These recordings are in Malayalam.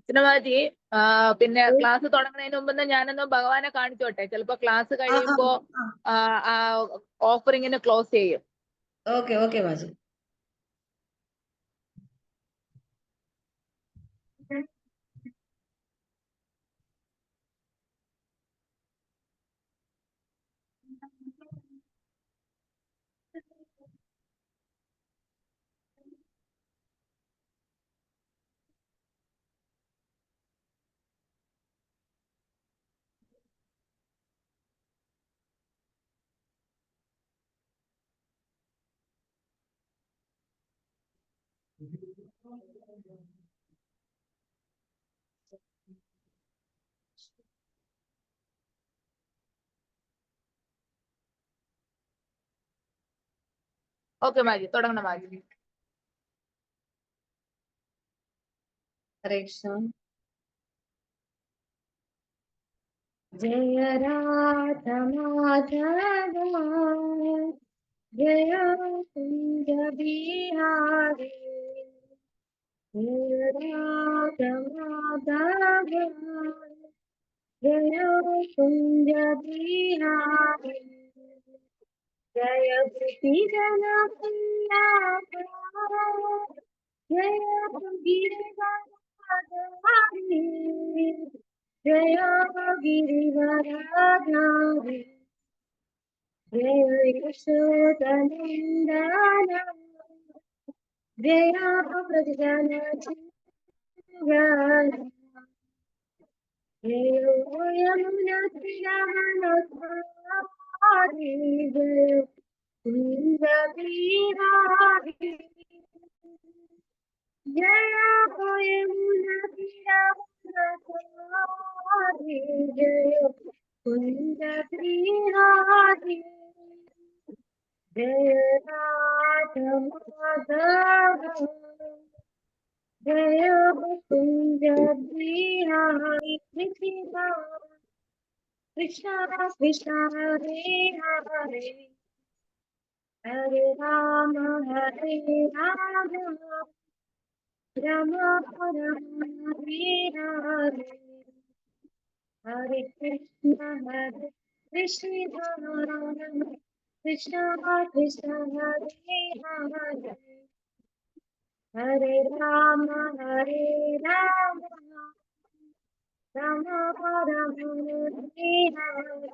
സിനിമാജി പിന്നെ ക്ലാസ് തുടങ്ങുന്നതിന് മുമ്പ് ഞാനൊന്ന് ഭഗവാനെ കാണിച്ചോട്ടെ. ചിലപ്പോ ക്ലാസ് കഴിയുമ്പോ ഓഫറിങ്ങിന് ക്ലോസ് ചെയ്യും. ഓക്കെ ഓക്കെ മാജി. ഓക്കെ മാജി, തുടങ്ങണം മാജി. ഹരേ കൃഷ്ണ. ജയ രാധ മാധവ ജയ കുഞ്ച ബിഹാരി ജയ രാധ മാധവ ജയ കുഞ്ച ബിഹാരി जय कृति जन जय गिरिवरधारी जय गिरिवरधारी जय यशोदनंदन जय व्रजजन जय यमुना तीरावनचारी जय कुंज बिहारी जय यमुना तीरावनचारी जय कुंज बिहारी जय राधा माधव जय कुंज बिहारी कृष्ण कृष्ण हरे हरे हरे राम राम राम हरे हरे हरे कृष्ण कृष्ण कृष्ण हरे हरे हरे राम राम राम हरे हरे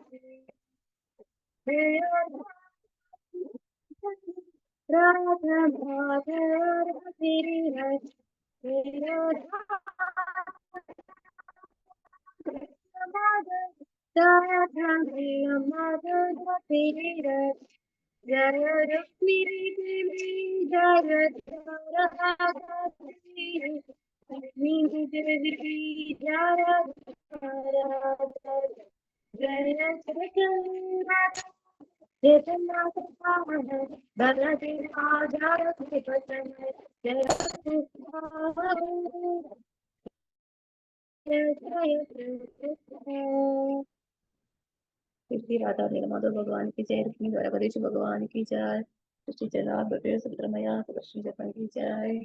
राधा माधव हरे राधा माधव हरे जय रुक्मिणी देवी जय रुक्मिणी देवी जय जय जगन्नाथ जगन्नाथ बलदेव आधार कृष्ण जय कृष्ण राधा नीलमाधव भगवान की जय रुक्मिणी द्वारकाधीश भगवान की जय कृष्ण जनाब सुब्रमया कृष्ण जपन की जय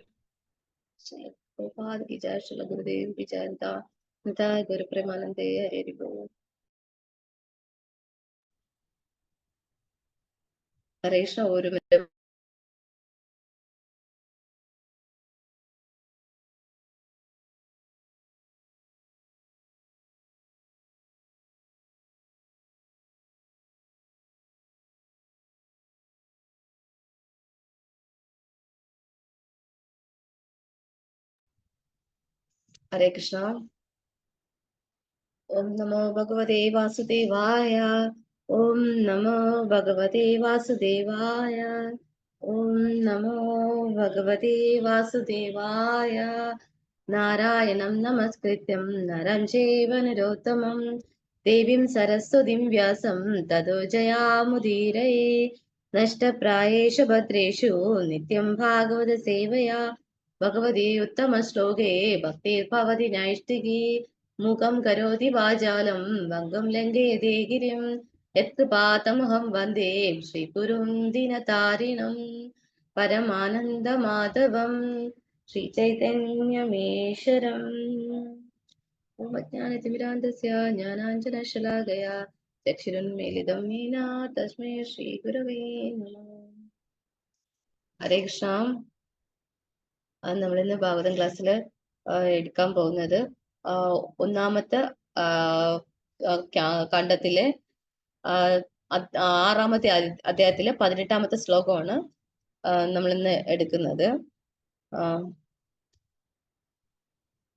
गोपाल की जय श्री गुरुदेव की जय निताय गुरु प्रेमानंदे हरे बोल हरे कृष्ण ഒരു हरे कृष्ण ओम नमो भगवते वासुदेवाय ओम नमो भगवते वासुदेवाय ओम नमो भगवते वासुदेवाय नारायणं नमस्कृत्यं नरं चैव नरोत्तमं देवीं सरस्वतीं व्यासं ततो जयामुदीरये नष्टप्रायेषु भद्रेषु नित्यं भागवत सेवया भगवती उत्तमश्लोके भक्तिर्भवति नैष्टिकी मूकं करोति वाचालं भङ्गं लङ्घयते गिरिं यत्कृपातमहं वन्दे श्रीगुरुं दीनतारिणं परमानन्दमाधवं श्रीचैतन्यमीश्वरम् ഓം അജ്ഞാനതിമിരാന്തസ്യ ജ്ഞാനാഞ്ജനശലാകയാ ചക്ഷുരുന്മീലിതം येन തസ്മൈ ശ്രീ ഗുരവേ നമഃ. ഹരേ കൃഷ്ണ. നമ്മളിന്ന് ഭാഗവതം ക്ലാസ്സിൽ എടുക്കാൻ പോകുന്നത് ഒന്നാമത്തെ കണ്ഡത്തിലെ 6-ാമത്തെ അധ്യായത്തിലെ 18-ാമത്തെ ശ്ലോകമാണ് നമ്മളിന്ന് എടുക്കുന്നത്.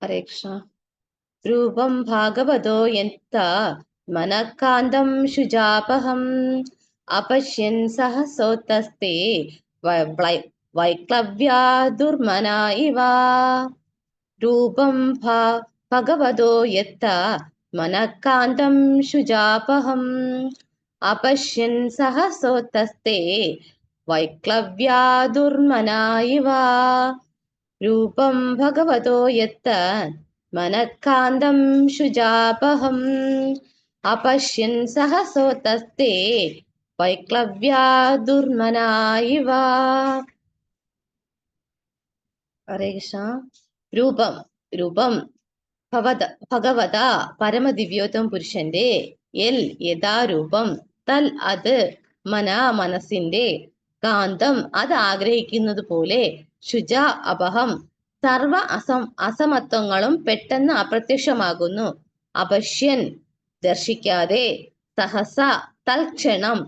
ഹരേ കൃഷ്ണ. രൂപം ഭാഗവതോ യന്ത മനഃകാന്തം ശുചാപഹം അപശ്യൻ സഹസോതസ്തേ വൈക്ലവ്യാ ദുർമനാ ഇവ. രൂപം ഭഗവതോ യത്ത മനഃകാന്തം ശുചാപഹം അപശ്യൻ സഹസോതസ്തേ വൈക്ലവ്യാ ദുർമനാ ഇവ. രൂപം ഭഗവതോ യത്ത മനഃകാന്തം ശുചാപഹം അപശ്യൻ സഹസോതസ്തേ വൈക്ലവ്യാ ദുർമനാ ഇവ. ഹരേ കൃഷ്ണ. രൂപം ഭഗവത പരമദിവ്യോത്തമ പുരുഷന്റെ യഥാരൂപം തൽ അത് മനസ്സിന്റെ കാന്തം അത് ആഗ്രഹിക്കുന്നത് പോലെ ശുച അപഹം സർവ അസമത്വങ്ങളും പെട്ടെന്ന് അപ്രത്യക്ഷമാകുന്നു. അപശ്യൻ ദർശിക്കാതെ സഹസ തൽക്ഷണം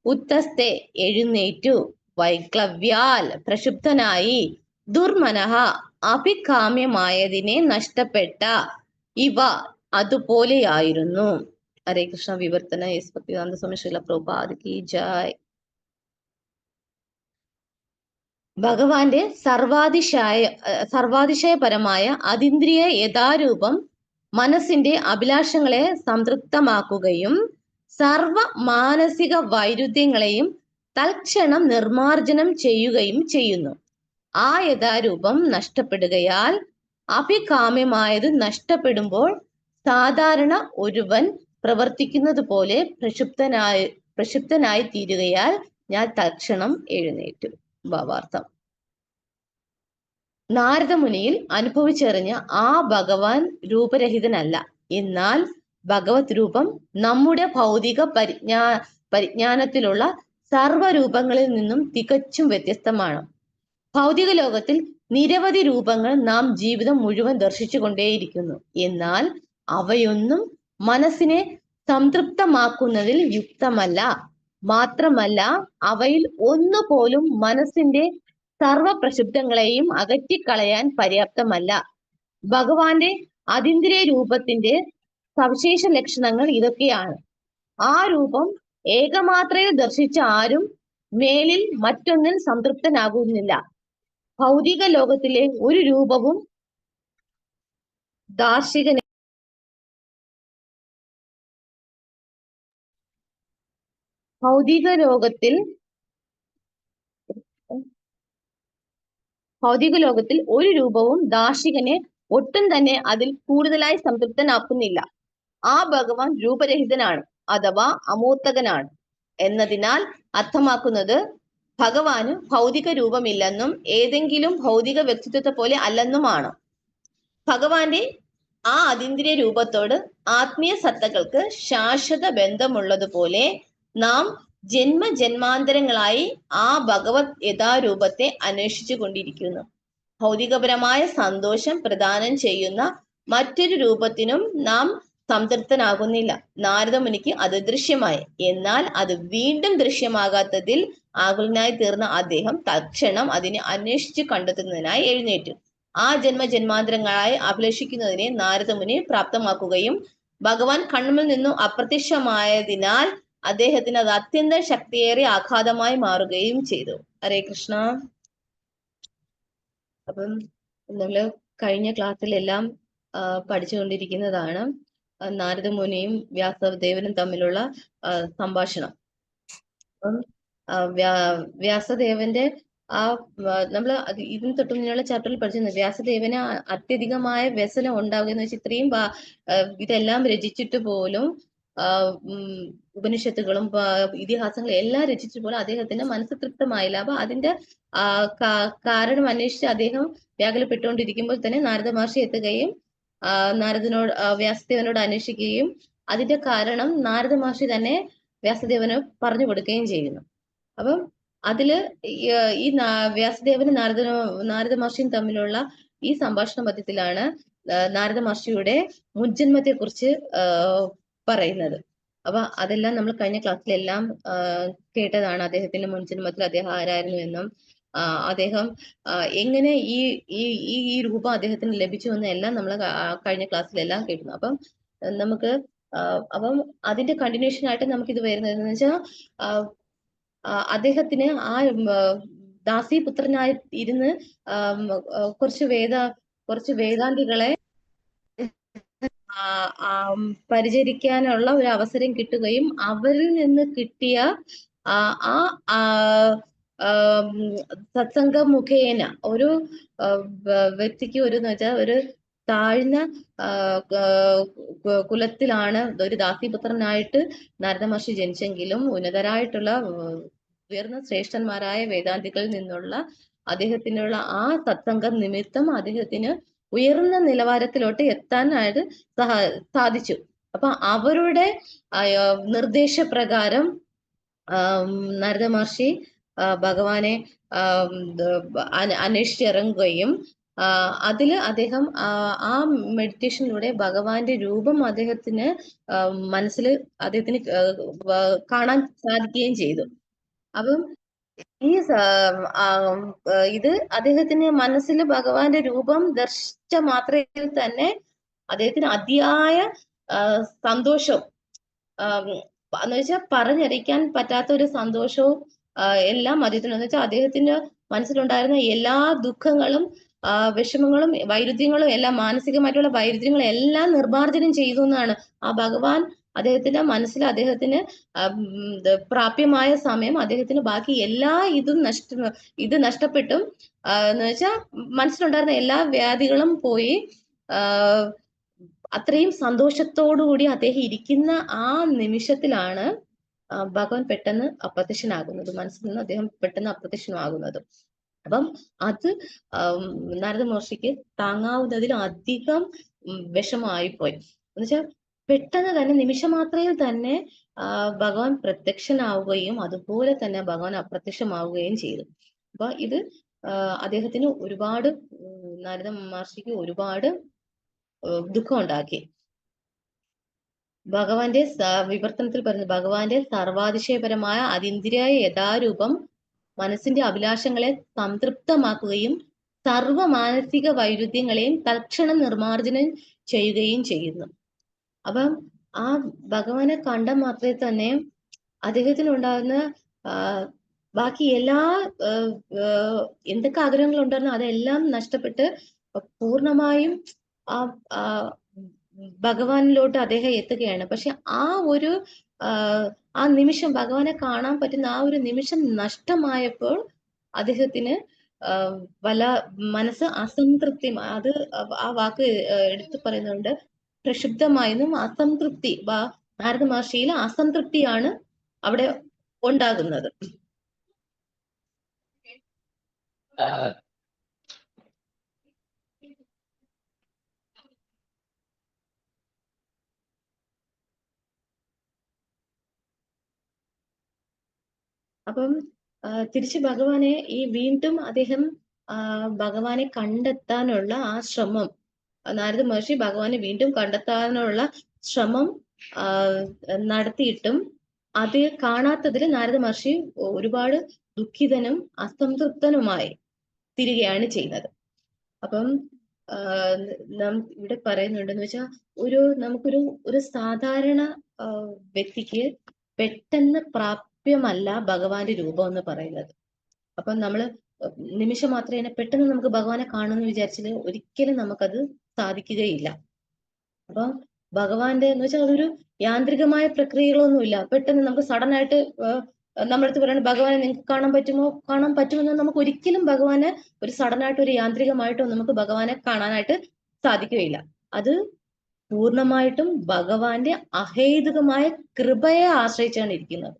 ഉത്തസ്തെ എഴുന്നേറ്റു വൈക്ലവ്യാൽ പ്രക്ഷുബ്ധനായി ദുർമനഃ അഭികാമ്യമായതിനെ നഷ്ടപ്പെട്ട ഇവ അതുപോലെയായിരുന്നു. ഹരേ കൃഷ്ണ. വിവർത്തന യേശു ഭക്തിവേദാന്ത സ്വാമി ശ്രീല പ്രഭുപാദ് കി ജയ്. ഭഗവാന്റെ സർവാതിശയപരമായ അതീന്ദ്രിയ യഥാരൂപം മനസ്സിന്റെ അഭിലാഷങ്ങളെ സംതൃപ്തമാക്കുകയും സർവ മാനസിക വൈരുദ്ധ്യങ്ങളെയും തൽക്ഷണം നിർമാർജനം ചെയ്യുകയും ചെയ്യുന്നു. ആ യഥാരൂപം നഷ്ടപ്പെടുകയാൽ അഭികാമ്യമായത് നഷ്ടപ്പെടുമ്പോൾ സാധാരണ ഒരുവൻ പ്രവർത്തിക്കുന്നത് പോലെ പ്രക്ഷുബ്ധനായി തീരുകയാൽ ഞാൻ തൽക്ഷണം എഴുന്നേറ്റു. ഭാവാർത്ഥം. നാരദമുനിയിൽ അനുഭവിച്ചറിഞ്ഞ ആ ഭഗവാൻ രൂപരഹിതനല്ല. എന്നാൽ ഭഗവത് രൂപം നമ്മുടെ ഭൗതിക പരിജ്ഞാനത്തിലുള്ള സർവ്വരൂപങ്ങളിൽ നിന്നും തികച്ചും വ്യത്യസ്തമാണ്. ഭൗതിക ലോകത്തിൽ നിരവധി രൂപങ്ങൾ നാം ജീവിതം മുഴുവൻ ദർശിച്ചു കൊണ്ടേയിരിക്കുന്നു. എന്നാൽ അവയൊന്നും മനസ്സിനെ സംതൃപ്തമാക്കുന്നതിൽ യുക്തമല്ല. മാത്രമല്ല അവയിൽ ഒന്നുപോലും മനസ്സിന്റെ സർവ പ്രക്ഷുബ്ധങ്ങളെയും അകറ്റിക്കളയാൻ പര്യാപ്തമല്ല. ഭഗവാന്റെ അതീന്ദ്രിയ രൂപത്തിന്റെ സവിശേഷ ലക്ഷണങ്ങൾ ഇതൊക്കെയാണ്. ആ രൂപം ഏകമാത്രയിൽ ദർശിച്ച ആരും മേലിൽ മറ്റൊന്നിൽ സംതൃപ്തനാകുന്നില്ല. ഭൗതിക ലോകത്തിലെ ഒരു രൂപവും ദാർശനികനെ ഭൗതിക ലോകത്തിൽ ഒരു രൂപവും ദാർശനികനെ ഒട്ടും തന്നെ അതിൽ കൂടുതലായി സംതൃപ്തനാക്കുന്നില്ല. ആ ഭഗവാൻ രൂപരഹിതനാണ് അഥവാ അമൂർത്തകനാണ് എന്നതിനാൽ അർത്ഥമാക്കുന്നത് ഭഗവാന് ഭൗതിക രൂപമില്ലെന്നും ഏതെങ്കിലും ഭൗതിക വ്യക്തിത്വത്തെ പോലെ അല്ലെന്നുമാണ്. ഭഗവാന്റെ ആ അതീന്ദ്രിയ രൂപത്തോട് ആത്മീയ സത്തകൾക്ക് ശാശ്വത ബന്ധമുള്ളതുപോലെ നാം ജന്മജന്മാന്തരങ്ങളായി ആ ഭഗവത് യഥാരൂപത്തെ അന്വേഷിച്ചു കൊണ്ടിരിക്കുന്നു. ഭൗതികപരമായ സന്തോഷം പ്രദാനം ചെയ്യുന്ന മറ്റൊരു രൂപത്തിനും നാം സംതൃപ്തനാകുന്നില്ല. നാരദമുനിക്ക് അത് ദൃശ്യമായി. എന്നാൽ അത് വീണ്ടും ദൃശ്യമാകാത്തതിൽ ആകുലനായി തീർന്ന അദ്ദേഹം തൽക്ഷണം അതിനെ അന്വേഷിച്ച് കണ്ടെത്തുന്നതിനായി എഴുന്നേറ്റു. ആ ജന്മജന്മാന്തരങ്ങളായി അഭിലഷിക്കുന്നതിനെ നാരദമുനി പ്രാപ്തമാക്കുകയും ഭഗവാൻ കണ്ണുമിൽ നിന്നും അപ്രത്യക്ഷമായതിനാൽ അദ്ദേഹത്തിന് അത് അത്യന്തം ശക്തിയേറിയ ആഘാതമായി മാറുകയും ചെയ്തു. ഹരേ കൃഷ്ണ. അപ്പം നമ്മള് കഴിഞ്ഞ ക്ലാസ്സിലെല്ലാം പഠിച്ചുകൊണ്ടിരിക്കുന്നതാണ് നാരദമുനിയും വ്യാസദേവനും തമ്മിലുള്ള സംഭാഷണം. അപ്പം വ്യാസദേവന്റെ നമ്മൾ ഇതിന് തൊട്ട് മുന്നുള്ള ചാപ്റ്ററിൽ പഠിച്ചിരുന്നു. വ്യാസദേവന് അത്യധികമായ വ്യസനം ഉണ്ടാവുക എന്ന് വെച്ചാൽ ഇത്രയും ഇതെല്ലാം രചിച്ചിട്ട് പോലും ഉപനിഷത്തുകളും ഇതിഹാസങ്ങളും എല്ലാം രചിച്ചിട്ട് പോലും അദ്ദേഹത്തിന്റെ മനസ്സ് തൃപ്തമായില്ല. അപ്പൊ അതിന്റെ കാരണം അന്വേഷിച്ച് അദ്ദേഹം വ്യാകുലപ്പെട്ടുകൊണ്ടിരിക്കുമ്പോൾ തന്നെ നാരദ മഹർഷി എത്തുകയും വ്യാസദേവനോട് അന്വേഷിക്കുകയും അതിന്റെ കാരണം നാരദ മഹർഷി തന്നെ വ്യാസദേവന് പറഞ്ഞു കൊടുക്കുകയും ചെയ്യുന്നു. അപ്പം അതില് വ്യാസദേവനും നാരദ മഹർഷിയും തമ്മിലുള്ള ഈ സംഭാഷണ മധ്യത്തിലാണ് നാരദ മഹർഷിയുടെ മുൻജന്മത്തെ കുറിച്ച് പറയുന്നത്. അപ്പൊ അതെല്ലാം നമ്മൾ കഴിഞ്ഞ ക്ലാസ്സിലെല്ലാം കേട്ടതാണ്. അദ്ദേഹത്തിന്റെ മുൻജന്മത്തിൽ അദ്ദേഹം ആരായിരുന്നു എന്നും അദ്ദേഹം എങ്ങനെ ഈ ഈ ഈ രൂപം അദ്ദേഹത്തിന് ലഭിച്ചു എന്നെല്ലാം നമ്മൾ കഴിഞ്ഞ ക്ലാസ്സിലെല്ലാം കേട്ടു. അപ്പം നമുക്ക് അതിന്റെ കണ്ടിന്യൂഷൻ ആയിട്ട് നമുക്ക് ഇത് വരുന്നത് എന്ന് വെച്ചാൽ അദ്ദേഹത്തിന് ദാസീപുത്രനായി ഇരുന്ന് കുറച്ച് വേദാന്തികളെ പരിചരിക്കാനുള്ള ഒരു അവസരം കിട്ടുകയും അവരിൽ നിന്ന് കിട്ടിയ സത്സംഗ മുഖേന ഒരു വ്യക്തിക്ക് ഒരു താഴ്ന്ന കുലത്തിലാണ് ഒരു ദാസീപുത്രനായിട്ട് നാരദ മഹർഷി ജനിച്ചെങ്കിലും ഉന്നതരായിട്ടുള്ള ഉയർന്ന ശ്രേഷ്ഠന്മാരായ വേദാന്തികളിൽ നിന്നുള്ള അദ്ദേഹത്തിനുള്ള ആ സത്സംഗം നിമിത്തം അദ്ദേഹത്തിന് ഉയർന്ന നിലവാരത്തിലോട്ട് എത്താനായിട്ട് സാധിച്ചു. അപ്പൊ അവരുടെ നിർദ്ദേശപ്രകാരം നാരദ മഹർഷി ഭഗവാനെ അന്വേഷിച്ചിറങ്ങുകയും അതില് അദ്ദേഹം ആ മെഡിറ്റേഷനിലൂടെ ഭഗവാന്റെ രൂപം അദ്ദേഹത്തിന് കാണാൻ സാധിക്കുകയും ചെയ്തു. അപ്പം ഇത് അദ്ദേഹത്തിന് മനസ്സിൽ ഭഗവാന്റെ രൂപം ദർശിച്ച മാത്രയിൽ തന്നെ അദ്ദേഹത്തിന് അതിയായ സന്തോഷവും എന്ന് വെച്ചാൽ പറഞ്ഞറിയിക്കാൻ പറ്റാത്ത ഒരു സന്തോഷവും എല്ലാം അദ്ദേഹത്തിന് വെച്ചാൽ അദ്ദേഹത്തിന്റെ മനസ്സിലുണ്ടായിരുന്ന എല്ലാ ദുഃഖങ്ങളും വിഷമങ്ങളും വൈരുദ്ധ്യങ്ങളും എല്ലാം മാനസികമായിട്ടുള്ള വൈരുദ്ധ്യങ്ങളും എല്ലാം നിർമ്മാർജ്ജനം ചെയ്തു എന്നാണ് ആ ഭഗവാൻ അദ്ദേഹത്തിന്റെ മനസ്സിൽ അദ്ദേഹത്തിന് പ്രാപ്യമായ സമയം അദ്ദേഹത്തിന് ബാക്കി എല്ലാ ഇത് നഷ്ടപ്പെട്ടും എന്ന് വെച്ചാൽ മനസ്സിലുണ്ടായിരുന്ന എല്ലാ വ്യാധികളും പോയി അത്രയും സന്തോഷത്തോടുകൂടി അദ്ദേഹം ഇരിക്കുന്ന ആ നിമിഷത്തിലാണ് ഭഗവാൻ പെട്ടെന്ന് അപ്രത്യക്ഷനാകുന്നത്. മനസ്സിൽ നിന്ന് അദ്ദേഹം പെട്ടെന്ന് അപ്രത്യക്ഷമാകുന്നത്. അപ്പം അത് നാരദ മഹർഷിക്ക് താങ്ങാവുന്നതിലും അധികം വിഷമമായിപ്പോയി. എന്നുവെച്ചാൽ പെട്ടെന്ന് തന്നെ നിമിഷമാത്രയിൽ തന്നെ ഭഗവാൻ പ്രത്യക്ഷനാവുകയും അതുപോലെ തന്നെ ഭഗവാൻ അപ്രത്യക്ഷമാവുകയും ചെയ്തു. അപ്പൊ ഇത് അദ്ദേഹത്തിന് ഒരുപാട് നാരദ മഹർഷിക്ക് ഒരുപാട് ദുഃഖം ഉണ്ടാക്കി. ഭഗവാന്റെ വിവർത്തനത്തിൽ പറയുന്നത് ഭഗവാന്റെ സർവാതിശയപരമായ അതീന്ദ്രിയായ യഥാരൂപം മനസ്സിന്റെ അഭിലാഷങ്ങളെ സംതൃപ്തമാക്കുകയും സർവ മാനസിക വൈരുദ്ധ്യങ്ങളെയും തൽക്ഷണം നിർമ്മാർജ്ജനം ചെയ്യുകയും ചെയ്യുന്നു. അപ്പം ആ ഭഗവാനെ കണ്ട മാത്രമേ തന്നെ അദ്ദേഹത്തിനുണ്ടാകുന്ന ബാക്കി എല്ലാ എന്തൊക്കെ ആഗ്രഹങ്ങൾ ഉണ്ടായിരുന്നോ അതെല്ലാം നഷ്ടപ്പെട്ട് പൂർണ്ണമായും ഭഗവാനിലോട്ട് അദ്ദേഹം എത്തുകയാണ്. പക്ഷെ ആ നിമിഷം ഭഗവാനെ കാണാൻ പറ്റുന്ന ആ ഒരു നിമിഷം നഷ്ടമായപ്പോൾ അദ്ദേഹത്തിന് മനസ്സ് അസംതൃപ്തി, അത് ആ വാക്ക് എടുത്തു പറയുന്നുണ്ട്, പ്രക്ഷുബ്ധമായെന്നും അസംതൃപ്തി, നാരദ മഹർഷിയിൽ അസംതൃപ്തിയാണ് അവിടെ ഉണ്ടാകുന്നത്. അപ്പം തിരിച്ച് ഭഗവാനെ വീണ്ടും അദ്ദേഹം ഭഗവാനെ കണ്ടെത്താനുള്ള ആ ശ്രമം, നാരദ മഹർഷി ഭഗവാനെ വീണ്ടും കണ്ടെത്താനുള്ള ശ്രമം നടത്തിയിട്ടും അത് കാണാത്തതിൽ നാരദ മഹർഷി ഒരുപാട് ദുഃഖിതനും അസംതൃപ്തനുമായി തിരികെയാണ് ചെയ്യുന്നത്. അപ്പം ഇവിടെ പറയുന്നുണ്ടെന്ന് വെച്ചാൽ നമുക്കൊരു സാധാരണ വ്യക്തിക്ക് പെട്ടെന്ന് പ്രാപ്യമല്ല ഭഗവാന്റെ രൂപം എന്ന് പറയുന്നത്. അപ്പം നമ്മള് നിമിഷം മാത്രമേ പെട്ടെന്ന് നമുക്ക് ഭഗവാനെ കാണുമെന്ന് വിചാരിച്ചാൽ ഒരിക്കലും നമുക്കത് സാധിക്കുകയില്ല. അപ്പൊ ഭഗവാന്റെ എന്ന് വെച്ചാൽ അതൊരു യാന്ത്രികമായ പ്രക്രിയകളൊന്നുമില്ല. പെട്ടെന്ന് നമുക്ക് സഡൻ ആയിട്ട് നമ്മുടെ അടുത്ത് പറയുന്നത് ഭഗവാനെ നിങ്ങൾക്ക് കാണാൻ പറ്റുമെന്ന് നമുക്ക് ഒരിക്കലും ഭഗവാനെ ഒരു സഡൻ ആയിട്ട് ഒരു യാന്ത്രികമായിട്ടോ നമുക്ക് ഭഗവാനെ കാണാനായിട്ട് സാധിക്കുകയില്ല. അത് പൂർണ്ണമായിട്ടും ഭഗവാന്റെ അഹേതുകമായ കൃപയെ ആശ്രയിച്ചാണ് ഇരിക്കുന്നത്.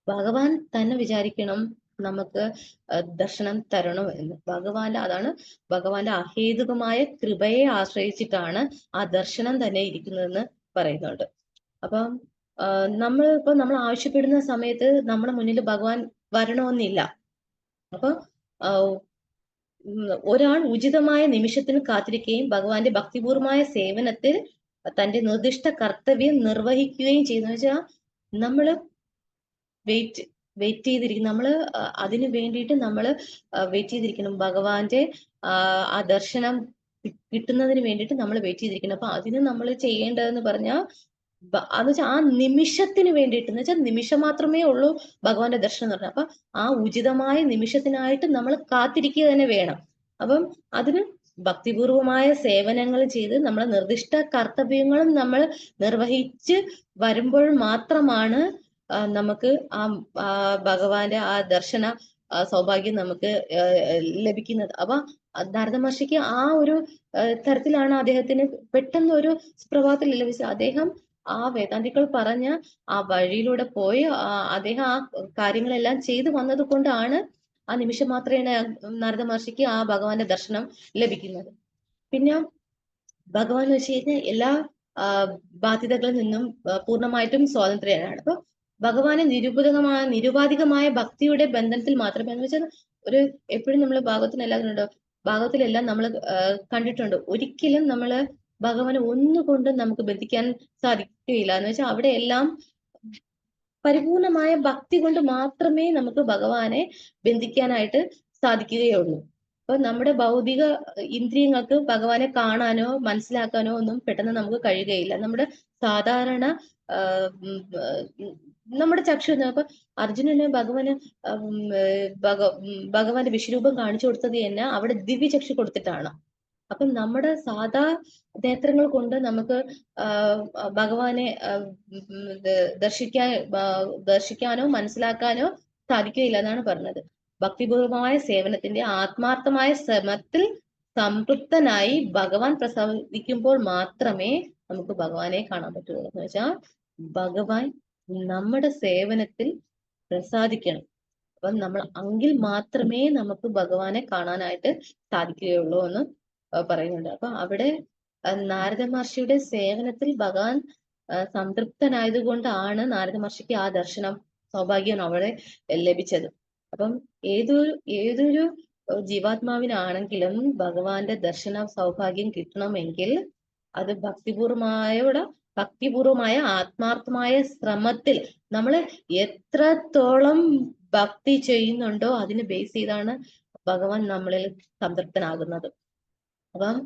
ഭഗവാൻ തന്നെ വിചാരിക്കണം, നമുക്ക് ദർശനം തരണമെന്ന്. അതാണ് ഭഗവാന്റെ അഹേതുകമായ കൃപയെ ആശ്രയിച്ചിട്ടാണ് ആ ദർശനം തന്നെ ഇരിക്കുന്നതെന്ന് പറയുന്നുണ്ട്. അപ്പം നമ്മൾ ആവശ്യപ്പെടുന്ന സമയത്ത് നമ്മുടെ മുന്നിൽ ഭഗവാൻ വരണമെന്നില്ല. അപ്പൊ ഒരാൾ ഉചിതമായ നിമിഷത്തിന് കാത്തിരിക്കുകയും ഭഗവാന്റെ ഭക്തിപൂർവമായ സേവനത്തിൽ തന്റെ നിർദ്ദിഷ്ട കർത്തവ്യം നിർവഹിക്കുകയും ചെയ്യുന്ന വെച്ചാൽ നമ്മള് വെയിറ്റ് ചെയ്തിരിക്കും. നമ്മള് അതിനു വേണ്ടിയിട്ട് നമ്മള് വെയിറ്റ് ചെയ്തിരിക്കണം. ഭഗവാന്റെ ആ ദർശനം കിട്ടുന്നതിന് വേണ്ടിയിട്ട് നമ്മൾ വെയിറ്റ് ചെയ്തിരിക്കണം. അപ്പൊ അതിന് നമ്മൾ ചെയ്യേണ്ടതെന്ന് പറഞ്ഞാൽ അത് വെച്ചാൽ ആ നിമിഷത്തിന് വേണ്ടിയിട്ട്, എന്ന് വെച്ചാൽ നിമിഷം മാത്രമേ ഉള്ളൂ ഭഗവാന്റെ ദർശനം എന്ന് പറഞ്ഞാൽ. അപ്പൊ ആ ഉചിതമായ നിമിഷത്തിനായിട്ട് നമ്മൾ കാത്തിരിക്കുക തന്നെ വേണം. അപ്പം അതിന് ഭക്തിപൂർവമായ സേവനങ്ങൾ ചെയ്ത് നമ്മളെ നിർദ്ദിഷ്ട കർത്തവ്യങ്ങളും നമ്മൾ നിർവഹിച്ച് വരുമ്പോൾ മാത്രമാണ് നമുക്ക് ആ ഭഗവാന്റെ ആ ദർശന സൗഭാഗ്യം നമുക്ക് ലഭിക്കുന്നത്. അപ്പൊ നാരദ മഹർഷിക്ക് ആ ഒരു തരത്തിലാണ് അദ്ദേഹത്തിന് പെട്ടെന്ന് ഒരു സുപ്രഭാതത്തിൽ ലഭിച്ചത്. അദ്ദേഹം ആ വേദാന്തികൾ പറഞ്ഞ ആ വഴിയിലൂടെ പോയി അദ്ദേഹം ആ കാര്യങ്ങളെല്ലാം ചെയ്തു വന്നത് കൊണ്ടാണ് ആ നിമിഷം മാത്രമേ നാരദ മഹർഷിക്ക് ആ ഭഗവാന്റെ ദർശനം ലഭിക്കുന്നത്. പിന്നെ ഭഗവാൻ എന്ന് വെച്ച് കഴിഞ്ഞാൽ എല്ലാ ബാധ്യതകളിൽ നിന്നും പൂർണ്ണമായിട്ടും സ്വാതന്ത്ര്യനാണ്. അപ്പൊ ഭഗവാനെ നിരുപാധികമായ ഭക്തിയുടെ ബന്ധനത്തിൽ മാത്രമേ, എന്ന് വെച്ചാൽ ഒരു എപ്പോഴും നമ്മൾ ഭാഗവത്തിലെല്ലാം നമ്മൾ കണ്ടിട്ടുണ്ട്, ഒരിക്കലും നമ്മള് ഭഗവാനെ ഒന്നുകൊണ്ടും നമുക്ക് ബന്ധിക്കാൻ സാധിക്കുകയില്ല. എന്ന് വെച്ചാൽ അവിടെ എല്ലാം പരിപൂർണമായ ഭക്തി കൊണ്ട് മാത്രമേ നമുക്ക് ഭഗവാനെ ബന്ധിക്കാനായിട്ട് സാധിക്കുകയുള്ളൂ. അപ്പൊ നമ്മുടെ ഭൗതിക ഇന്ദ്രിയങ്ങൾക്ക് ഭഗവാനെ കാണാനോ മനസ്സിലാക്കാനോ ഒന്നും പെട്ടെന്ന് നമുക്ക് കഴിയുകയില്ല. നമ്മുടെ സാധാരണ നമ്മുടെ ചക്ഷു. അപ്പൊ അർജുനന് ഭഗവാന്റെ വിശ്വരൂപം കാണിച്ചു കൊടുത്തത് തന്നെ അവിടെ ദിവ്യചക്ഷു കൊടുത്തിട്ടാണ്. അപ്പം നമ്മുടെ സാധാ നേത്രങ്ങൾ കൊണ്ട് നമുക്ക് ഭഗവാനെ ദർശിക്കാനോ മനസ്സിലാക്കാനോ സാധിക്കുകയില്ല എന്നാണ് പറഞ്ഞത്. ഭക്തിപൂർവമായ സേവനത്തിന്റെ ആത്മാർത്ഥമായ ശ്രമത്തിൽ സംതൃപ്തനായി ഭഗവാൻ പ്രസാദിക്കുമ്പോൾ മാത്രമേ നമുക്ക് ഭഗവാനെ കാണാൻ പറ്റുള്ളൂ. എന്ന് വെച്ചാൽ ഭഗവാൻ നമ്മുടെ സേവനത്തിൽ പ്രസാദിക്കണം. അപ്പം എങ്കിൽ മാത്രമേ നമുക്ക് ഭഗവാനെ കാണാനായിട്ട് സാധിക്കുകയുള്ളൂ എന്ന് പറയുന്നുണ്ട്. അപ്പൊ അവിടെ നാരദ മഹർഷിയുടെ സേവനത്തിൽ ഭഗവാൻ സംതൃപ്തനായത് കൊണ്ടാണ് നാരദ മഹർഷിക്ക് ആ ദർശനം സൗഭാഗ്യം അവിടെ ലഭിച്ചത്. അപ്പം ഏതൊരു ജീവാത്മാവിനാണെങ്കിലും ഭഗവാന്റെ ദർശന സൗഭാഗ്യം കിട്ടണമെങ്കിൽ അത് ഭക്തിപൂർവമായ ആത്മാർത്ഥമായ ശ്രമത്തിൽ നമ്മൾ എത്രത്തോളം ഭക്തി ചെയ്യുന്നുണ്ടോ അതിന് ബേസ് ചെയ്താണ് ഭഗവാൻ നമ്മളിൽ സംതൃപ്തനാകുന്നത്. അപ്പം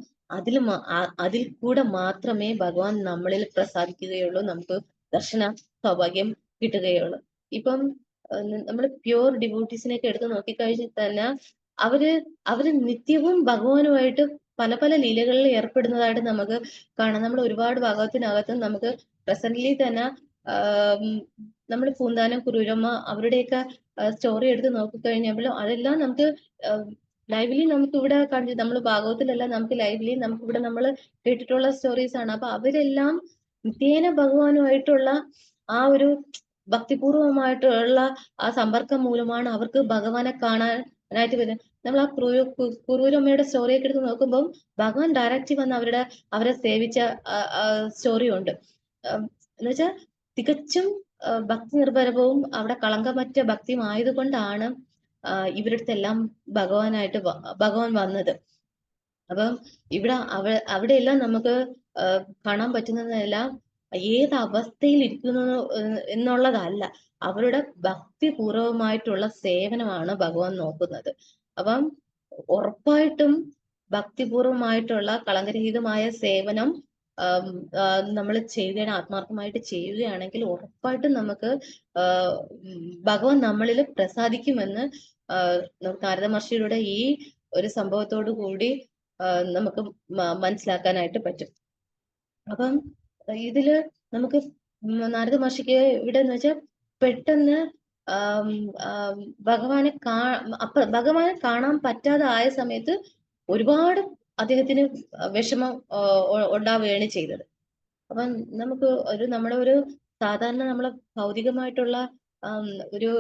അതിൽ കൂടെ മാത്രമേ ഭഗവാൻ നമ്മളിൽ പ്രസാദിക്കുകയുള്ളൂ, നമുക്ക് ദർശന സൗഭാഗ്യം കിട്ടുകയുള്ളൂ. ഇപ്പം നമ്മൾ പ്യൂർ ഡിവോട്ടീസിനെയൊക്കെ എടുത്ത് നോക്കിക്കഴിഞ്ഞാൽ തന്നെ അവര് നിത്യവും ഭഗവാനുമായിട്ട് പല പല ലീലകളിൽ ഏർപ്പെടുന്നതായിട്ട് നമുക്ക് കാണാം. നമ്മൾ ഒരുപാട് ഭാഗത്തിനകത്ത് നമുക്ക് പ്രസന്റ്ലി തന്നെ നമ്മൾ പൂന്താനം, കുറൂരമ്മ അവരുടെയൊക്കെ സ്റ്റോറി എടുത്ത് നോക്കിക്കഴിഞ്ഞപ്പോൾ അതെല്ലാം നമുക്ക് ലൈവ്ലി നമുക്ക് ഇവിടെ കണ്ടു. നമ്മൾ ഭാഗവത്തിലെല്ലാം നമുക്ക് ലൈവ്ലി നമുക്കിവിടെ നമ്മൾ കേട്ടിട്ടുള്ള സ്റ്റോറീസ് ആണ്. അപ്പൊ അവരെല്ലാം നിത്യേന ഭഗവാനുമായിട്ടുള്ള ആ ഒരു ഭക്തിപൂർവമായിട്ടുള്ള ആ സമ്പർക്കം മൂലമാണ് അവർക്ക് ഭഗവാനെ കാണാനായിട്ട് വരുന്നത്. നമ്മൾ ആ കുറൂരമ്മയുടെ സ്റ്റോറിയൊക്കെ എടുത്ത് നോക്കുമ്പോൾ ഭഗവാൻ ഡയറക്റ്റ് വന്ന് അവരെ സേവിച്ച സ്റ്റോറി ഉണ്ട്. എന്നുവെച്ചാൽ തികച്ചും ഭക്തി നിർഭരവും അവിടെ കളങ്കമറ്റ ഭക്തിയും ആയതുകൊണ്ടാണ് ഇവരടുത്തെല്ലാം ഭഗവാൻ വന്നത്. അപ്പം അവിടെയെല്ലാം നമുക്ക് കാണാൻ പറ്റുന്നതെല്ലാം ഏത് അവസ്ഥയിൽ ഇരിക്കുന്നു എന്നുള്ളതല്ല, അവരുടെ ഭക്തിപൂർവമായിട്ടുള്ള സേവനമാണ് ഭഗവാൻ നോക്കുന്നത്. അപ്പം ഉറപ്പായിട്ടും ഭക്തിപൂർവമായിട്ടുള്ള കളങ്കരഹിതമായ സേവനം നമ്മൾ ആത്മാർത്ഥമായിട്ട് ചെയ്യുകയാണെങ്കിൽ ഉറപ്പായിട്ടും നമുക്ക് ഭഗവാൻ നമ്മളിൽ പ്രസാദിക്കുമെന്ന് നാരദ മഹർഷിയുടെ ഈ ഒരു സംഭവത്തോടു കൂടി നമുക്ക് മനസ്സിലാക്കാനായിട്ട് പറ്റും. അപ്പം ഇതില് നമുക്ക് നാരദ മഹർഷിക്ക് ഇവിടെ എന്ന് വെച്ചാൽ പെട്ടെന്ന് ഭഗവാനെ കാണാൻ പറ്റാതെ ആയ സമയത്ത് ഒരുപാട് അദ്ദേഹത്തിന് വിഷമം ഉണ്ടാവുകയാണ് ചെയ്തത്. അപ്പം നമുക്ക് നമ്മുടെ ഒരു സാധാരണ നമ്മളെ ഭൗതികമായിട്ടുള്ള ഒരു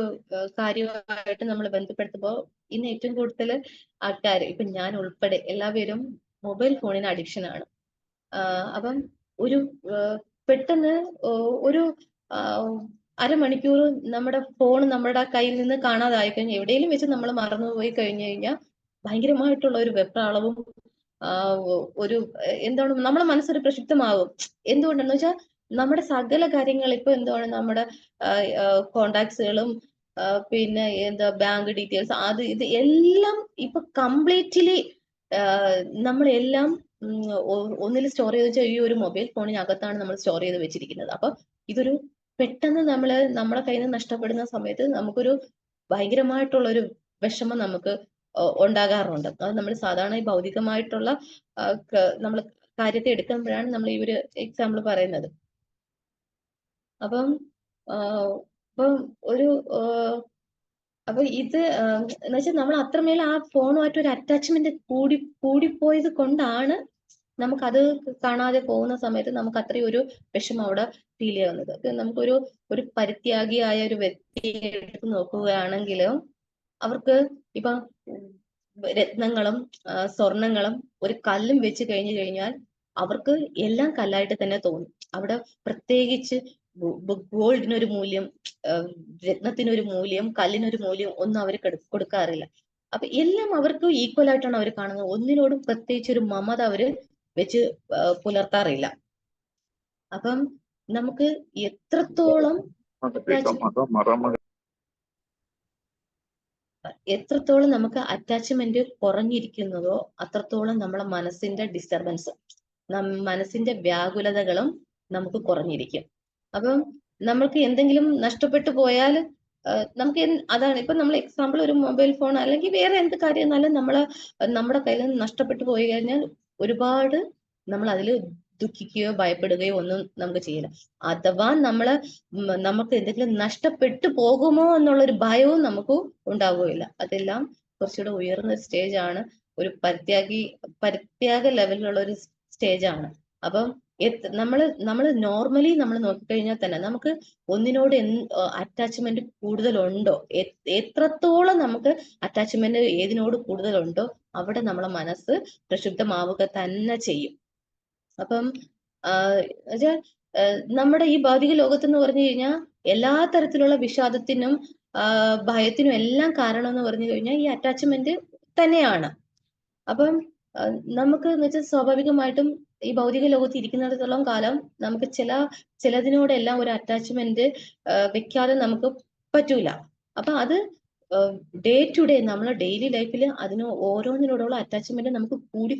കാര്യമായിട്ട് നമ്മൾ ബന്ധപ്പെടുത്തുമ്പോൾ ഇന്ന് ഏറ്റവും കൂടുതൽ ആൾക്കാർ, ഇപ്പൊ ഞാൻ ഉൾപ്പെടെ എല്ലാവരും മൊബൈൽ ഫോണിന് അഡിക്ഷൻ ആണ്. അപ്പം ഒരു പെട്ടെന്ന് ഒരു അരമണിക്കൂർ നമ്മുടെ ഫോൺ നമ്മുടെ കയ്യിൽ നിന്ന് കാണാതായി കഴിഞ്ഞാൽ, എവിടെയെങ്കിലും വെച്ച് നമ്മൾ മറന്നുപോയി കഴിഞ്ഞു കഴിഞ്ഞാൽ ഭയങ്കരമായിട്ടുള്ള ഒരു വെപ്രാളവും ഒരു എന്താണ് നമ്മുടെ മനസ്സൊരു പ്രക്ഷുബ്ധമാകും. എന്തുകൊണ്ടെന്ന് വെച്ചാൽ നമ്മുടെ സകല കാര്യങ്ങൾ ഇപ്പൊ എന്താണ് നമ്മുടെ കോണ്ടാക്ട്സുകളും പിന്നെ എന്താ ബാങ്ക് ഡീറ്റെയിൽസ് അത് ഇത് എല്ലാം ഇപ്പൊ കംപ്ലീറ്റ്ലി നമ്മളെല്ലാം ഒന്നിൽ സ്റ്റോർ ചെയ്ത് വെച്ചാൽ ഈ ഒരു മൊബൈൽ ഫോണിനകത്താണ് നമ്മൾ സ്റ്റോർ ചെയ്ത് വെച്ചിരിക്കുന്നത്. അപ്പൊ ഇതൊരു പെട്ടെന്ന് നമ്മുടെ കയ്യിൽ നിന്ന് നഷ്ടപ്പെടുന്ന സമയത്ത് നമുക്കൊരു ഭയങ്കരമായിട്ടുള്ള ഒരു വിഷമം നമുക്ക് ഉണ്ടാകാറുണ്ട്. അത് നമ്മൾ സാധാരണ ഈ ഭൗതികമായിട്ടുള്ള നമ്മൾ കാര്യത്തെ എടുക്കുമ്പോഴാണ് നമ്മൾ ഈ ഒരു എക്സാമ്പിൾ പറയുന്നത്. അപ്പം ഇപ്പം ഒരു അപ്പൊ ഇത് എന്ന് വെച്ചാൽ നമ്മൾ അത്രമേൽ ആ ഫോണുമായിട്ട് ഒരു അറ്റാച്ച്മെന്റ് കൂടിപ്പോയത് കൊണ്ടാണ് നമുക്കത് കാണാതെ പോകുന്ന സമയത്ത് നമുക്ക് അത്രയും ഒരു വിഷമം അവിടെ ഫീൽ ചെയ്യുന്നത്. നമുക്കൊരു പരിത്യാഗിയായ ഒരു വ്യക്തിയെ എടുത്ത് നോക്കുകയാണെങ്കിലും അവർക്ക് ഇപ്പൊ രത്നങ്ങളും സ്വർണങ്ങളും ഒരു കല്ലും വെച്ച് കഴിഞ്ഞു കഴിഞ്ഞാൽ അവർക്ക് എല്ലാം കല്ലായിട്ട് തന്നെ തോന്നും. അവിടെ പ്രത്യേകിച്ച് ഗോൾഡിനൊരു മൂല്യം, രത്നത്തിനൊരു മൂല്യം, കല്ലിനൊരു മൂല്യം ഒന്നും അവർ കൊടുക്കാറില്ല. അപ്പൊ എല്ലാം അവർക്ക് ഈക്വൽ ആയിട്ടാണ് അവർ കാണുന്നത്. ഒന്നിനോടും പ്രത്യേകിച്ച് ഒരു മമത അവര് വെച്ച് പുലർത്താറില്ല. അപ്പം നമുക്ക് എത്രത്തോളം നമുക്ക് അറ്റാച്ച്മെന്റ് കുറഞ്ഞിരിക്കുന്നതോ അത്രത്തോളം നമ്മളെ മനസ്സിന്റെ ഡിസ്റ്റർബൻസ്, മനസ്സിന്റെ വ്യാകുലതകളും നമുക്ക് കുറഞ്ഞിരിക്കും. അപ്പം നമുക്ക് എന്തെങ്കിലും നഷ്ടപ്പെട്ടു പോയാൽ നമുക്ക് അതാണ് ഇപ്പൊ നമ്മൾ എക്സാമ്പിൾ ഒരു മൊബൈൽ ഫോൺ അല്ലെങ്കിൽ വേറെ എന്ത് കാര്യം എന്നാലും നമ്മുടെ കയ്യിൽ നിന്ന് നഷ്ടപ്പെട്ടു പോയി കഴിഞ്ഞാൽ ഒരുപാട് നമ്മൾ അതിൽ ദുഃഖിക്കുകയോ ഭയപ്പെടുകയോ ഒന്നും നമുക്ക് ചെയ്യില്ല. അഥവാ നമുക്ക് എന്തെങ്കിലും നഷ്ടപ്പെട്ടു പോകുമോ എന്നുള്ളൊരു ഭയവും നമുക്ക് ഉണ്ടാവുകയില്ല. അതെല്ലാം കുറച്ചുകൂടെ ഉയർന്ന സ്റ്റേജ് ആണ്, ഒരു പരിത്യാഗ ലെവലിലുള്ള ഒരു സ്റ്റേജ് ആണ്. അപ്പം നമ്മൾ നോർമലി നമ്മൾ നോക്കിക്കഴിഞ്ഞാൽ തന്നെ നമുക്ക് ഒന്നിനോട് അറ്റാച്ച്മെന്റ് കൂടുതലുണ്ടോ, എത്രത്തോളം നമുക്ക് അറ്റാച്ച്മെന്റ് ഏതിനോട് കൂടുതലുണ്ടോ അവിടെ നമ്മളെ മനസ്സ് പ്രക്ഷുബ്ധമാവുക തന്നെ ചെയ്യും. അപ്പം നമ്മുടെ ഈ ഭൗതിക ലോകത്തെന്ന് പറഞ്ഞു കഴിഞ്ഞാൽ എല്ലാ തരത്തിലുള്ള വിഷാദത്തിനും ഭയത്തിനും എല്ലാം കാരണം എന്ന് പറഞ്ഞു കഴിഞ്ഞാൽ ഈ അറ്റാച്ച്മെന്റ് തന്നെയാണ്. അപ്പം നമുക്ക് എന്ന് വെച്ചാൽ സ്വാഭാവികമായിട്ടും ഈ ഭൗതിക ലോകത്ത് ഇരിക്കുന്നിടത്തോളം കാലം നമുക്ക് ചിലതിനോടെല്ലാം ഒരു അറ്റാച്ച്മെന്റ് വെക്കാതെ നമുക്ക് പറ്റൂല. അപ്പൊ അത് ഡേ ടു ഡേ നമ്മളെ ഡെയിലി ലൈഫിൽ അതിന് ഓരോന്നിനോടുള്ള അറ്റാച്ച്മെന്റ് നമുക്ക്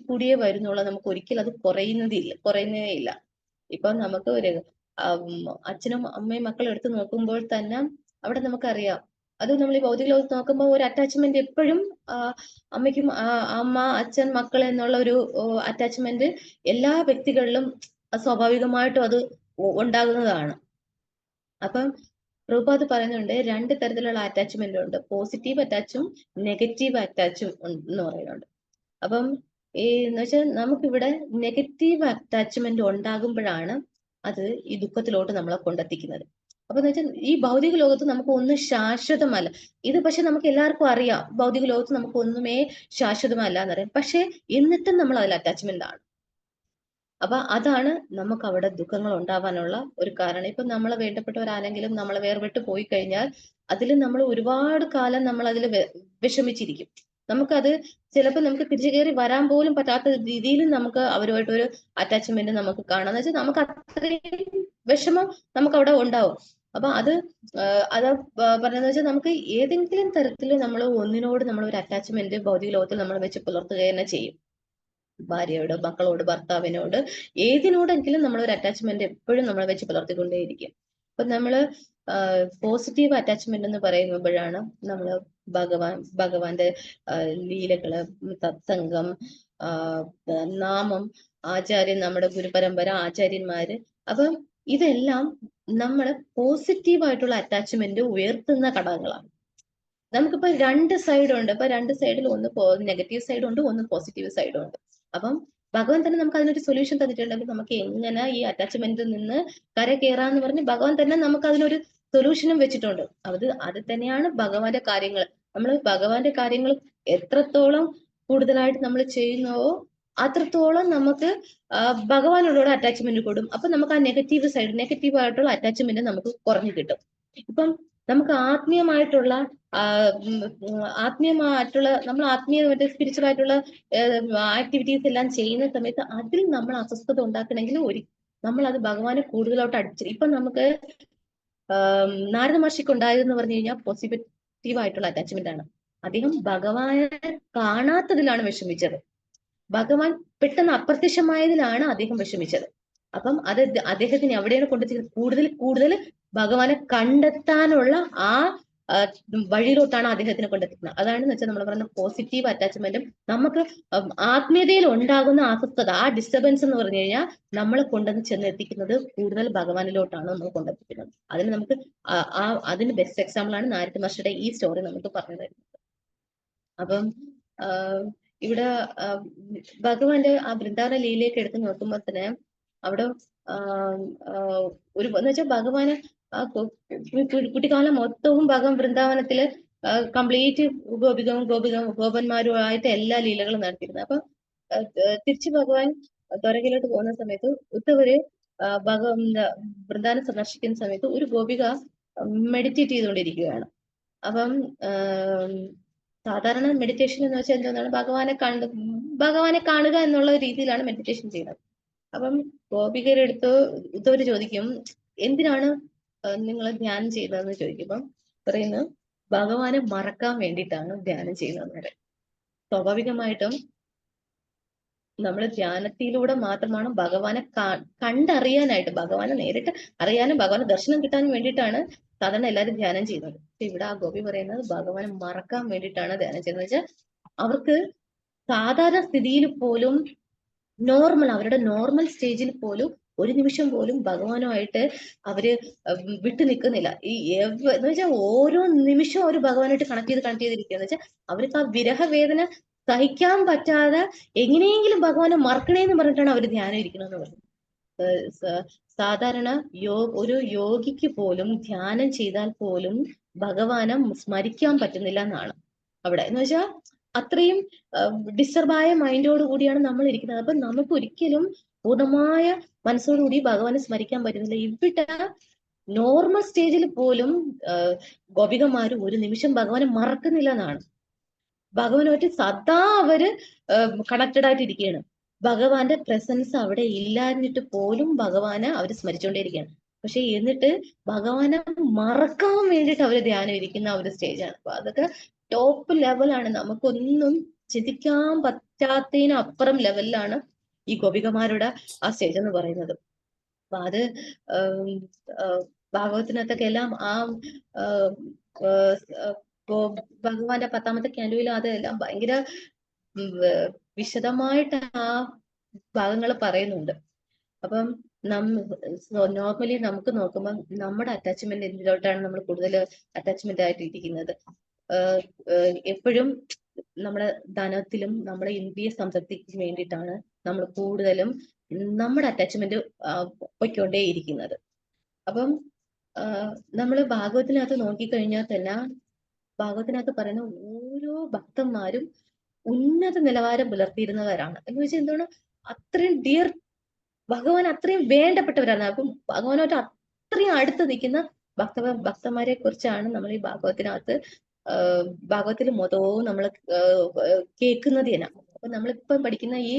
കൂടിയേ വരുന്നുള്ളൂ. നമുക്ക് ഒരിക്കലും അത് കുറയുന്നേ ഇല്ല. ഇപ്പൊ നമുക്ക് ഒരു അച്ഛനും അമ്മയും മക്കളും എടുത്ത് നോക്കുമ്പോൾ തന്നെ അവിടെ നമുക്കറിയാം, അത് നമ്മൾ ഈ ഭൗതിക ലോകത്ത് നോക്കുമ്പോൾ ഒരു അറ്റാച്ച്മെന്റ് എപ്പോഴും അമ്മയ്ക്കും അമ്മ അച്ഛൻ മക്കൾ എന്നുള്ള ഒരു അറ്റാച്ച്മെന്റ് എല്ലാ വ്യക്തികളിലും സ്വാഭാവികമായിട്ടും അത് ഉണ്ടാകുന്നതാണ്. അപ്പം പ്രഭുപാദ് പറയുന്നുണ്ട് 2 തരത്തിലുള്ള അറ്റാച്ച്മെന്റ് ഉണ്ട്, പോസിറ്റീവ് അറ്റാച്ചും നെഗറ്റീവ് അറ്റാച്ചും എന്ന് പറയുന്നുണ്ട്. അപ്പം എന്ന് വെച്ചാൽ നമുക്കിവിടെ നെഗറ്റീവ് അറ്റാച്ച്മെന്റ് ഉണ്ടാകുമ്പോഴാണ് അത് ഈ ദുഃഖത്തിലോട്ട് നമ്മളെ കൊണ്ടെത്തിക്കുന്നത്. അപ്പൊ എന്ന് വെച്ചാൽ ഈ ഭൗതിക ലോകത്ത് നമുക്ക് ഒന്നും ശാശ്വതമല്ല. ഇത് പക്ഷെ നമുക്ക് എല്ലാവർക്കും അറിയാം, ഭൗതിക ലോകത്ത് നമുക്ക് ഒന്നുമേ ശാശ്വതമല്ല എന്നറിയാം. പക്ഷെ എന്നിട്ടും നമ്മൾ അതിൽ അറ്റാച്ച്മെന്റ് ആണ്. അപ്പൊ അതാണ് നമുക്ക് അവിടെ ദുഃഖങ്ങൾ ഉണ്ടാവാനുള്ള ഒരു കാരണം. ഇപ്പൊ നമ്മളെ വേണ്ടപ്പെട്ടവരാണെങ്കിലും നമ്മളെ വേർപെട്ട് പോയി കഴിഞ്ഞാൽ അതിൽ നമ്മൾ ഒരുപാട് കാലം നമ്മൾ അതിൽ വിഷമിച്ചിരിക്കും. നമുക്കത് ചിലപ്പോൾ നമുക്ക് തിരിച്ചു കയറി വരാൻ പോലും പറ്റാത്ത രീതിയിൽ നമുക്ക് അവരുമായിട്ടൊരു അറ്റാച്ച്മെന്റ് നമുക്ക് കാണാം. എന്ന് വെച്ചാൽ നമുക്ക് അത്രയും വിഷമം നമുക്ക് അവിടെ ഉണ്ടാവും. അപ്പൊ അത് പറഞ്ഞതെന്ന് വെച്ചാൽ നമുക്ക് ഏതെങ്കിലും തരത്തിൽ നമ്മൾ ഒന്നിനോട് നമ്മൾ ഒരു അറ്റാച്ച്മെന്റ് ഭൗതിക ലോകത്തിൽ നമ്മൾ വെച്ച് പുലർത്തുക തന്നെ ചെയ്യും. ഭാര്യയോട്, മക്കളോട്, ഭർത്താവിനോട്, ഏതിനോടെങ്കിലും നമ്മൾ ഒരു അറ്റാച്ച്മെന്റ് എപ്പോഴും നമ്മൾ വെച്ച് പുലർത്തിക്കൊണ്ടേയിരിക്കും. അപ്പൊ നമ്മള് പോസിറ്റീവ് അറ്റാച്ച്മെന്റ് എന്ന് പറയുമ്പോഴാണ് നമ്മൾ ഭഗവാന്റെ ലീലകള്, സത്സംഗം, നാമം, ആചാര്യൻ, നമ്മുടെ ഗുരുപരമ്പര, ആചാര്യന്മാര്, അപ്പം ഇതെല്ലാം നമ്മള് പോസിറ്റീവായിട്ടുള്ള അറ്റാച്ച്മെന്റ് ഉയർത്തുന്ന ഘടകങ്ങളാണ്. നമുക്കിപ്പോ 2 സൈഡ് ഉണ്ട്. ഇപ്പൊ 2 സൈഡിൽ ഒന്ന് നെഗറ്റീവ് സൈഡ് ഉണ്ട്, ഒന്ന് പോസിറ്റീവ് സൈഡും ഉണ്ട്. അപ്പം ഭഗവാൻ തന്നെ നമുക്ക് അതിനൊരു സൊല്യൂഷൻ തന്നിട്ടുണ്ടെങ്കിൽ നമുക്ക് എങ്ങനെ ഈ അറ്റാച്ച്മെന്റിൽ നിന്ന് കര കയറാന്ന് പറഞ്ഞ് ഭഗവാൻ തന്നെ നമുക്ക് അതിനൊരു സൊല്യൂഷനും വെച്ചിട്ടുണ്ട്. അത് തന്നെയാണ് ഭഗവാന്റെ കാര്യങ്ങൾ. നമ്മൾ ഭഗവാന്റെ കാര്യങ്ങൾ എത്രത്തോളം കൂടുതലായിട്ട് നമ്മൾ ചെയ്യുന്നുവോ അത്രത്തോളം നമുക്ക് ഭഗവാനോടുള്ള അറ്റാച്ച്മെന്റ് കൂടും. അപ്പൊ നമുക്ക് ആ നെഗറ്റീവ് ആയിട്ടുള്ള അറ്റാച്ച്മെന്റ് നമുക്ക് കുറഞ്ഞു കിട്ടും. ഇപ്പം നമുക്ക് ആത്മീയമായിട്ടുള്ള നമ്മൾ മറ്റേ സ്പിരിച്വൽ ആയിട്ടുള്ള ആക്ടിവിറ്റീസ് എല്ലാം ചെയ്യുന്ന സമയത്ത് അതിൽ നമ്മൾ അസ്വസ്ഥത ഉണ്ടാക്കണമെങ്കിൽ നമ്മൾ അത് ഭഗവാനെ കൂടുതലോട്ട് ഇപ്പം നമുക്ക് നാരദ മഹർഷിക്ക് ഉണ്ടായതെന്ന് പറഞ്ഞു കഴിഞ്ഞാൽ പോസിറ്റീവ് ആയിട്ടുള്ള അറ്റാച്ച്മെന്റ് ആണ്. അദ്ദേഹം ഭഗവാനെ കാണാത്തതിലാണ് വിഷമിച്ചത്. ഭഗവാൻ പെട്ടെന്ന് അപ്രത്യക്ഷമായതിലാണ് അദ്ദേഹം വിഷമിച്ചത്. അപ്പം അത് അദ്ദേഹത്തിന് എവിടെയാണ് കൊണ്ടെത്തിക്കുന്നത്? കൂടുതൽ ഭഗവാനെ കണ്ടെത്താനുള്ള ആ വഴിയിലോട്ടാണ് അദ്ദേഹത്തിനെ കൊണ്ടെത്തിക്കുന്നത്. അതാണെന്ന് വെച്ചാൽ നമ്മൾ പറയുന്ന പോസിറ്റീവ് അറ്റാച്ച്മെന്റും നമുക്ക് ആത്മീയതയിൽ ഉണ്ടാകുന്ന അസ്വസ്ഥത, ആ ഡിസ്റ്റർബൻസ് എന്ന് പറഞ്ഞു കഴിഞ്ഞാൽ നമ്മളെ കൊണ്ടുവന്ന് ചെന്നെത്തിക്കുന്നത് കൂടുതൽ ഭഗവാനിലോട്ടാണ് നമ്മൾ കൊണ്ടെത്തിക്കുന്നത്. അതിന് ബെസ്റ്റ് എക്സാമ്പിൾ ആണ് നാരദ മഹർഷിയുടെ ഈ സ്റ്റോറി നമുക്ക് പറഞ്ഞു തരുന്നത്. അപ്പം ഇവിടെ ഭഗവാന്റെ ആ വൃന്ദാവന ലീലയൊക്കെ എടുത്ത് നോക്കുമ്പോൾ തന്നെ അവിടെ എന്ന് വെച്ചാൽ ഭഗവാന് കുട്ടിക്കാലം മൊത്തവും ഭഗവാൻ വൃന്ദാവനത്തില് കംപ്ലീറ്റ് ഗോപന്മാരുമായിട്ട് എല്ലാ ലീലകളും നടത്തിയിരുന്നത്. അപ്പൊ തിരിച്ച് ഭഗവാൻ ദ്വാരകയിലോട്ട് പോകുന്ന സമയത്ത് ഉദ്ധവര് വൃന്ദാവനം സന്ദർശിക്കുന്ന സമയത്ത് ഒരു ഗോപിക മെഡിറ്റേറ്റ് ചെയ്തുകൊണ്ടിരിക്കുകയാണ്. അപ്പം സാധാരണ മെഡിറ്റേഷൻ എന്ന് വെച്ചാൽ എന്താണ്? ഭഗവാനെ കാണുക എന്നുള്ള രീതിയിലാണ് മെഡിറ്റേഷൻ ചെയ്യുന്നത്. അപ്പം ഗോപികരുടെ അടുത്ത് ഉദ്ധവര് ചോദിക്കും, എന്തിനാണ് നിങ്ങൾ ധ്യാനം ചെയ്യുന്നതെന്ന് ചോദിക്കുമ്പം പറയുന്നത് ഭഗവാനെ മറക്കാൻ വേണ്ടിയിട്ടാണ് ധ്യാനം ചെയ്യുന്നത്. സ്വാഭാവികമായിട്ടും നമ്മൾ ധ്യാനത്തിലൂടെ മാത്രമാണ് ഭഗവാനെ കണ്ടറിയാനായിട്ട്, ഭഗവാനെ നേരിട്ട് അറിയാനും ഭഗവാനെ ദർശനം കിട്ടാനും വേണ്ടിയിട്ടാണ് സാധാരണ എല്ലാവരും ധ്യാനം ചെയ്യുന്നത്. ഇവിടെ ആ ഗോപി പറയുന്നത് ഭഗവാനെ മറക്കാൻ വേണ്ടിയിട്ടാണ് ധ്യാനം ചെയ്യുന്നത്. വെച്ചാൽ അവർക്ക് സാധാരണ സ്ഥിതിയിൽ പോലും അവരുടെ നോർമൽ സ്റ്റേജിൽ പോലും ഒരു നിമിഷം പോലും ഭഗവാനുമായിട്ട് അവര് വിട്ടു നിൽക്കുന്നില്ല. എന്ന് വെച്ചാൽ ഓരോ നിമിഷവും അവർ ഭഗവാനായിട്ട് കണക്ട് ചെയ്തിരിക്കുക. എന്ന് വെച്ചാൽ അവർക്ക് ആ വിരഹവേദന സഹിക്കാൻ പറ്റാതെ എങ്ങനെയെങ്കിലും ഭഗവാനെ മറക്കണേന്ന് പറഞ്ഞിട്ടാണ് അവർ ധ്യാനം ഇരിക്കണമെന്ന് പറയുന്നത്. സാധാരണ ഒരു യോഗിക്ക് പോലും ധ്യാനം ചെയ്താൽ പോലും ഭഗവാനെ സ്മരിക്കാൻ പറ്റുന്നില്ല എന്നാണ് അവിടെ. എന്ന് വെച്ചാൽ അത്രയും ഡിസ്റ്റർബായ മൈൻഡോട് കൂടിയാണ് നമ്മൾ ഇരിക്കുന്നത്. അപ്പൊ നമുക്ക് ഒരിക്കലും പൂർണ്ണമായ മനസ്സോടുകൂടി ഭഗവാനെ സ്മരിക്കാൻ പറ്റുന്നില്ല. ഇവിടെ നോർമൽ സ്റ്റേജിൽ പോലും ഗോപികമാര് ഒരു നിമിഷം ഭഗവാനെ മറക്കുന്നില്ല എന്നാണ്. ഭഗവാനുമായിട്ട് സദാ അവര് കണക്റ്റഡ് ആയിട്ട് ഇരിക്കുകയാണ്. ഭഗവാന്റെ പ്രസൻസ് അവിടെ ഇല്ലാഞ്ഞിട്ട് പോലും ഭഗവാനെ അവര് സ്മരിച്ചുകൊണ്ടേയിരിക്കുകയാണ്. പക്ഷെ എന്നിട്ട് ഭഗവാനെ മറക്കാൻ വേണ്ടിയിട്ട് അവര് ധ്യാനം ഇരിക്കുന്ന ആ ഒരു സ്റ്റേജാണ്. അപ്പൊ അതൊക്കെ ടോപ്പ് ലെവലാണ്. നമുക്കൊന്നും ചിന്തിക്കാൻ പറ്റാത്തതിനപ്പുറം ലെവലിലാണ് ഈ ഗോപികമാരുടെ ആ സ്റ്റേജ് എന്ന് പറയുന്നത്. അപ്പൊ അത് ഭാഗവത്തിനകത്തൊക്കെ എല്ലാം ആ ഭഗവാന്റെ 10ാമത്തെ ക്യാൻഡുവിൽ അതെല്ലാം ഭയങ്കര വിശദമായിട്ട് ആ ഭാഗങ്ങൾ പറയുന്നുണ്ട്. അപ്പം നോർമലി നമുക്ക് നോക്കുമ്പോൾ നമ്മുടെ അറ്റാച്ച്മെന്റ് എന്തിലോട്ടാണ് നമ്മൾ കൂടുതൽ അറ്റാച്ച്മെന്റ് ആയിട്ട് ഇരിക്കുന്നത്? എപ്പോഴും നമ്മുടെ ധനത്തിലും നമ്മുടെ ഇന്ദ്രിയ സംതൃപ്തിക്കും വേണ്ടിയിട്ടാണ് നമ്മൾ കൂടുതലും നമ്മുടെ അറ്റാച്ച്മെന്റ് പൊയ്ക്കൊണ്ടേ ഇരിക്കുന്നത്. അപ്പം നമ്മൾ ഭാഗവത്തിനകത്ത് നോക്കിക്കഴിഞ്ഞാൽ തന്നെ ഭാഗവത്തിനകത്ത് പറയുന്ന ഓരോ ഭക്തന്മാരും ഉന്നത നിലവാരം പുലർത്തിയിരുന്നവരാണ്. എന്ന് വെച്ചാൽ എന്താണ്? അത്രയും ഭഗവാൻ അത്രയും വേണ്ടപ്പെട്ടവരാണ്. അപ്പം ഭഗവാനായിട്ട് അത്രയും അടുത്ത് നിൽക്കുന്ന ഭക്തന്മാരെ കുറിച്ചാണ് നമ്മൾ ഈ ഭാഗവത്തിൽ മൊത്തവും നമ്മൾ കേൾക്കുന്നത് തന്നെ. അപ്പൊ നമ്മളിപ്പം പഠിക്കുന്ന ഈ